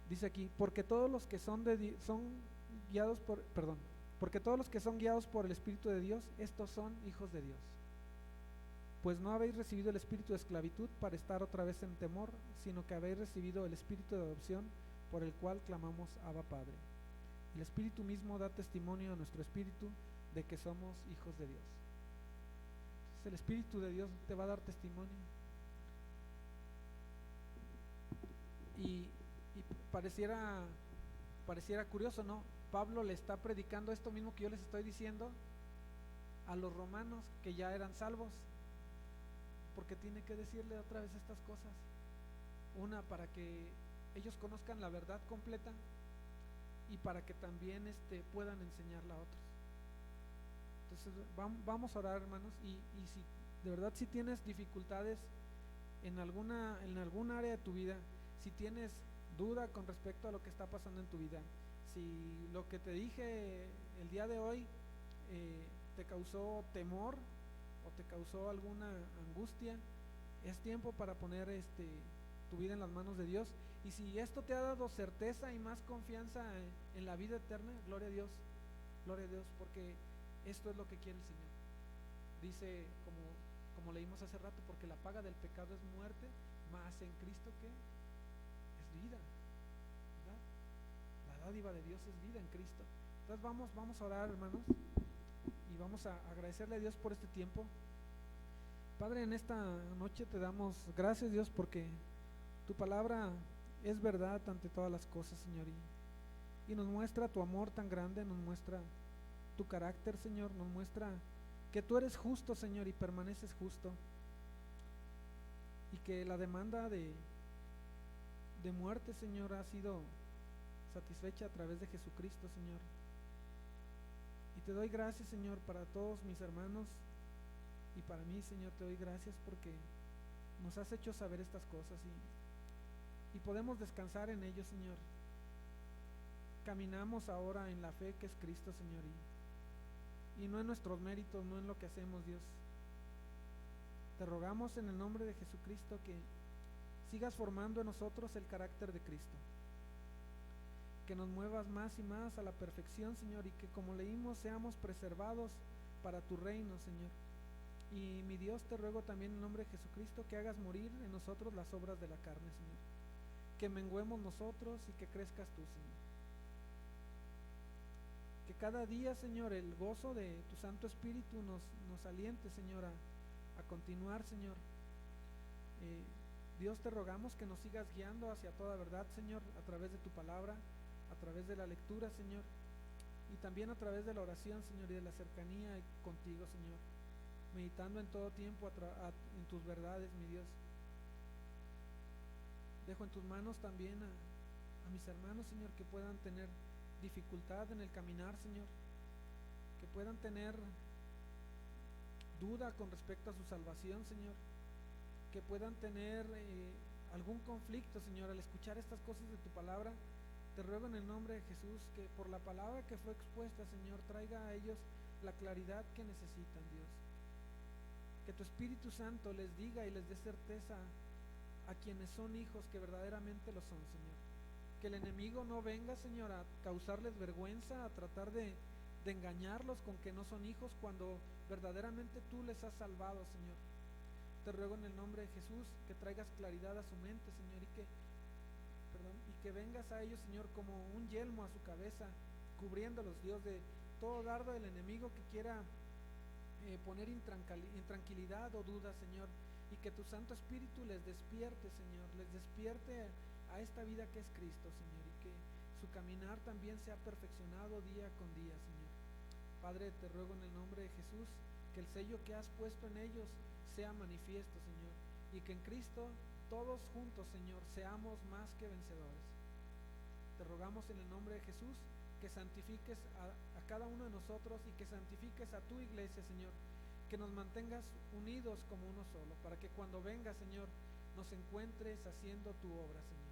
Dice aquí, porque todos los que son guiados porque todos los que son guiados por el Espíritu de Dios, estos son hijos de Dios. Pues no habéis recibido el espíritu de esclavitud para estar otra vez en temor, sino que habéis recibido el espíritu de adopción, por el cual clamamos Abba Padre. El Espíritu mismo da testimonio a nuestro espíritu de que somos hijos de Dios. Entonces, el Espíritu de Dios te va a dar testimonio. Y pareciera curioso, ¿no? Pablo le está predicando esto mismo que yo les estoy diciendo a los romanos que ya eran salvos, porque tiene que decirle otra vez estas cosas. Una, para que ellos conozcan la verdad completa, y para que también puedan enseñarla a otros. Entonces vamos a orar, hermanos, y si de verdad si tienes dificultades en alguna área de tu vida, si tienes duda con respecto a lo que está pasando en tu vida, si lo que te dije el día de hoy te causó temor o te causó alguna angustia, es tiempo para poner tu vida en las manos de Dios. Y si esto te ha dado certeza y más confianza en la vida eterna, gloria a Dios, porque esto es lo que quiere el Señor. Dice, como leímos hace rato, porque la paga del pecado es muerte, mas en Cristo que es vida, ¿verdad? La dádiva de Dios es vida en Cristo. Entonces vamos a orar, hermanos, y vamos a agradecerle a Dios por este tiempo. Padre, en esta noche te damos gracias, Dios, porque tu palabra es verdad ante todas las cosas, Señor, y nos muestra tu amor tan grande, nos muestra tu carácter, Señor, nos muestra que tú eres justo, Señor, y permaneces justo, y que la demanda de muerte, Señor, ha sido satisfecha a través de Jesucristo, Señor. Y te doy gracias, Señor, para todos mis hermanos, y para mí, Señor, te doy gracias porque nos has hecho saber estas cosas y podemos descansar en ellos, Señor. Caminamos ahora en la fe que es Cristo, Señor, y no en nuestros méritos, no en lo que hacemos, Dios. Te rogamos en el nombre de Jesucristo que sigas formando en nosotros el carácter de Cristo, que nos muevas más y más a la perfección, Señor, y que, como leímos, seamos preservados para tu reino, Señor. Y mi Dios, te ruego también en nombre de Jesucristo que hagas morir en nosotros las obras de la carne, Señor, que menguemos nosotros y que crezcas tú, Señor. Que cada día, Señor, el gozo de tu Santo Espíritu nos aliente, Señor, a continuar, Señor. Dios, te rogamos que nos sigas guiando hacia toda verdad, Señor, a través de tu palabra, a través de la lectura, Señor, y también a través de la oración, Señor, y de la cercanía contigo, Señor, meditando en todo tiempo en tus verdades, mi Dios. Dejo en tus manos también a mis hermanos, Señor, que puedan tener dificultad en el caminar, Señor, que puedan tener duda con respecto a su salvación, Señor, que puedan tener algún conflicto, Señor, al escuchar estas cosas de tu palabra. Te ruego en el nombre de Jesús que por la palabra que fue expuesta, Señor, traiga a ellos la claridad que necesitan, Dios. Que tu Espíritu Santo les diga y les dé certeza a quienes son hijos que verdaderamente lo son, Señor. Que el enemigo no venga, Señor, a causarles vergüenza, a tratar de engañarlos con que no son hijos, cuando verdaderamente tú les has salvado, Señor. Te ruego en el nombre de Jesús que traigas claridad a su mente, Señor, y que y que vengas a ellos, Señor, como un yelmo a su cabeza, cubriéndolos, Dios, de todo dardo del enemigo que quiera poner intranquilidad o duda, Señor, y que tu Santo Espíritu les despierte, Señor, les despierte a esta vida que es Cristo, Señor, y que su caminar también sea perfeccionado día con día, Señor. Padre, te ruego en el nombre de Jesús que el sello que has puesto en ellos sea manifiesto, Señor, y que en Cristo todos juntos, Señor, seamos más que vencedores. Te rogamos en el nombre de Jesús que santifiques a cada uno de nosotros y que santifiques a tu iglesia, Señor, que nos mantengas unidos como uno solo, para que cuando venga, Señor, nos encuentres haciendo tu obra, Señor.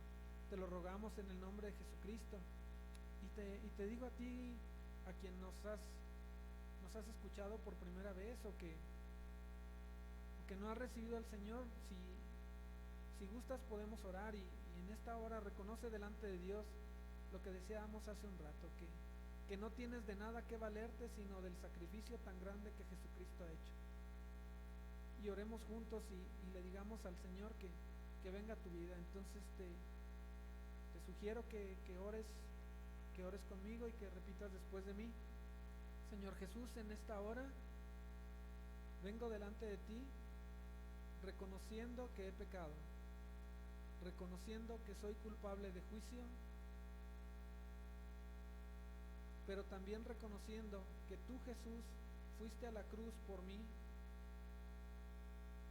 Te lo rogamos en el nombre de Jesucristo, y te digo a ti, a quien nos has escuchado por primera vez, o que no has recibido al Señor, si gustas podemos orar, y en esta hora reconoce delante de Dios lo que decíamos hace un rato, que no tienes de nada que valerte, sino del sacrificio tan grande que Jesucristo ha hecho. Y oremos juntos y le digamos al Señor que venga a tu vida. Entonces te sugiero que ores conmigo y que repitas después de mí. Señor Jesús, en esta hora vengo delante de ti reconociendo que he pecado, reconociendo que soy culpable de juicio, pero también reconociendo que tú, Jesús, fuiste a la cruz por mí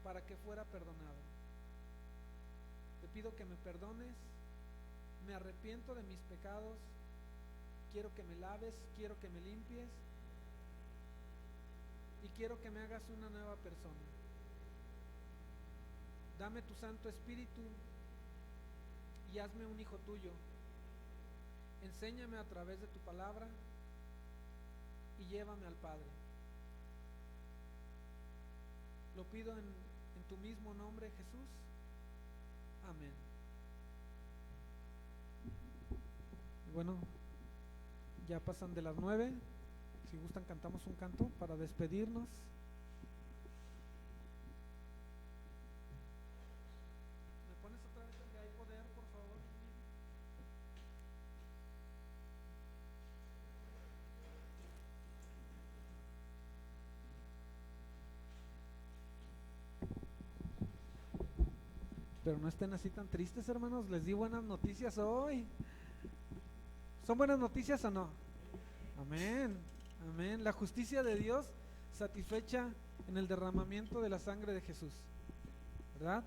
para que fuera perdonado. Te pido que me perdones, me arrepiento de mis pecados, quiero que me laves, quiero que me limpies y quiero que me hagas una nueva persona. Dame tu Santo Espíritu y hazme un hijo tuyo. Enséñame a través de tu palabra y llévame al Padre. Lo pido en tu mismo nombre, Jesús. Amén. Bueno, ya pasan de las 9. Si gustan, cantamos un canto para despedirnos. ¿Me pones otra vez el de Hay Poder, por favor? Pero no estén así tan tristes, hermanos. Les di buenas noticias hoy. ¿Son buenas noticias o no? Amén, amén. La justicia de Dios satisfecha en el derramamiento de la sangre de Jesús, ¿verdad?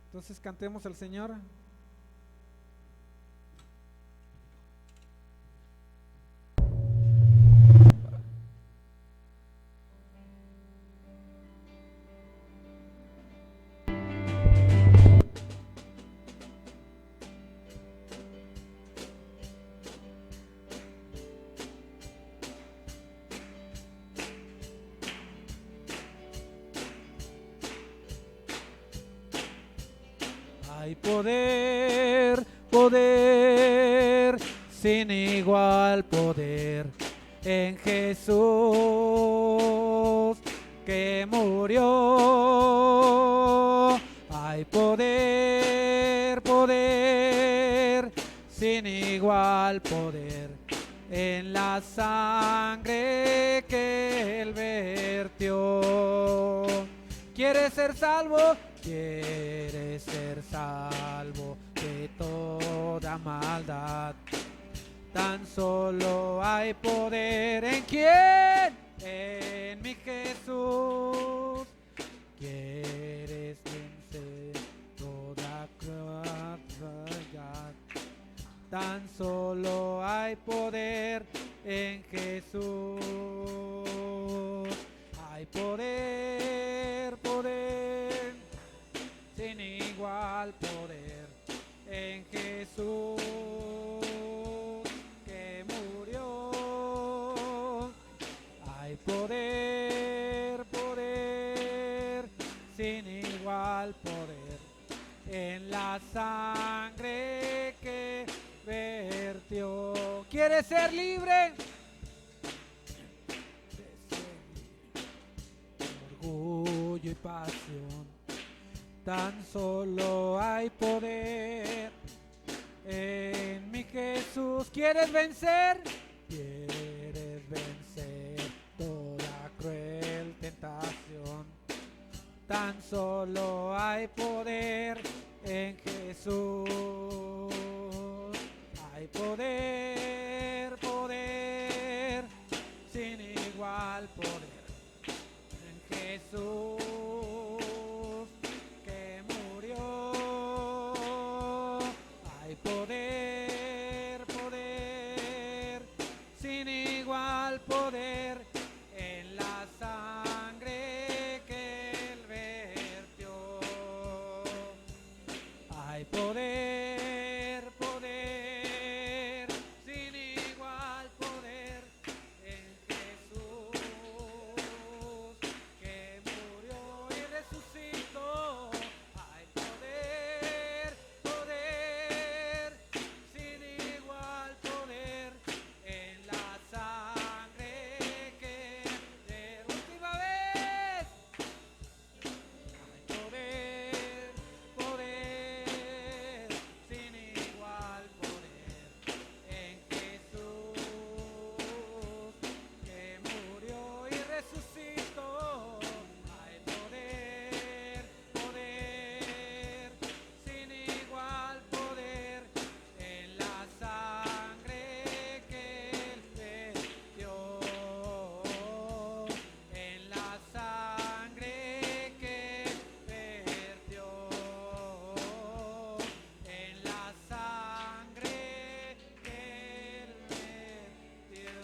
Entonces cantemos al Señor. Hay poder, poder, sin igual poder en Jesús que murió. Hay poder, poder, sin igual poder en la sangre que Él vertió. ¿Quieres ser salvo? ¿Quieres ser salvo de toda maldad? Tan solo hay poder ¿en quién? En mi Jesús. ¿Quieres vencer toda crueldad? Tan solo hay poder en Jesús. Hay poder, poder, sin igual poder en Jesús que murió. Hay poder, poder, sin igual poder en la sangre que vertió. ¿Quieres ser libre? Orgullo y pasión. Tan solo hay poder Jesús, ¿quieres vencer? ¿Quieres vencer toda cruel tentación? Tan solo hay poder en Jesús. Hay poder, poder, sin igual poder en Jesús que murió. Hay poder, poder, sin igual poder en la sangre que Él vertió. Hay poder, poder, sin igual poder en Jesús que murió y resucitó. Hay poder, poder, sin igual poder en la sangre que de última vez. Hay poder, poder, sin igual poder en Jesús que murió y resucitó. Hay poder, poder, sin igual poder en la sangre que Él vertió. En la sangre que Él vertió. En la sangre que Él vertió.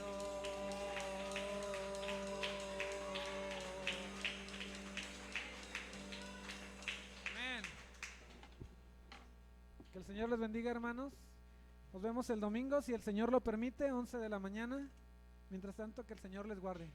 Amén. Que el Señor les bendiga, hermanos. Nos vemos el domingo, si el Señor lo permite, 11 de la mañana. Mientras tanto, que el Señor les guarde.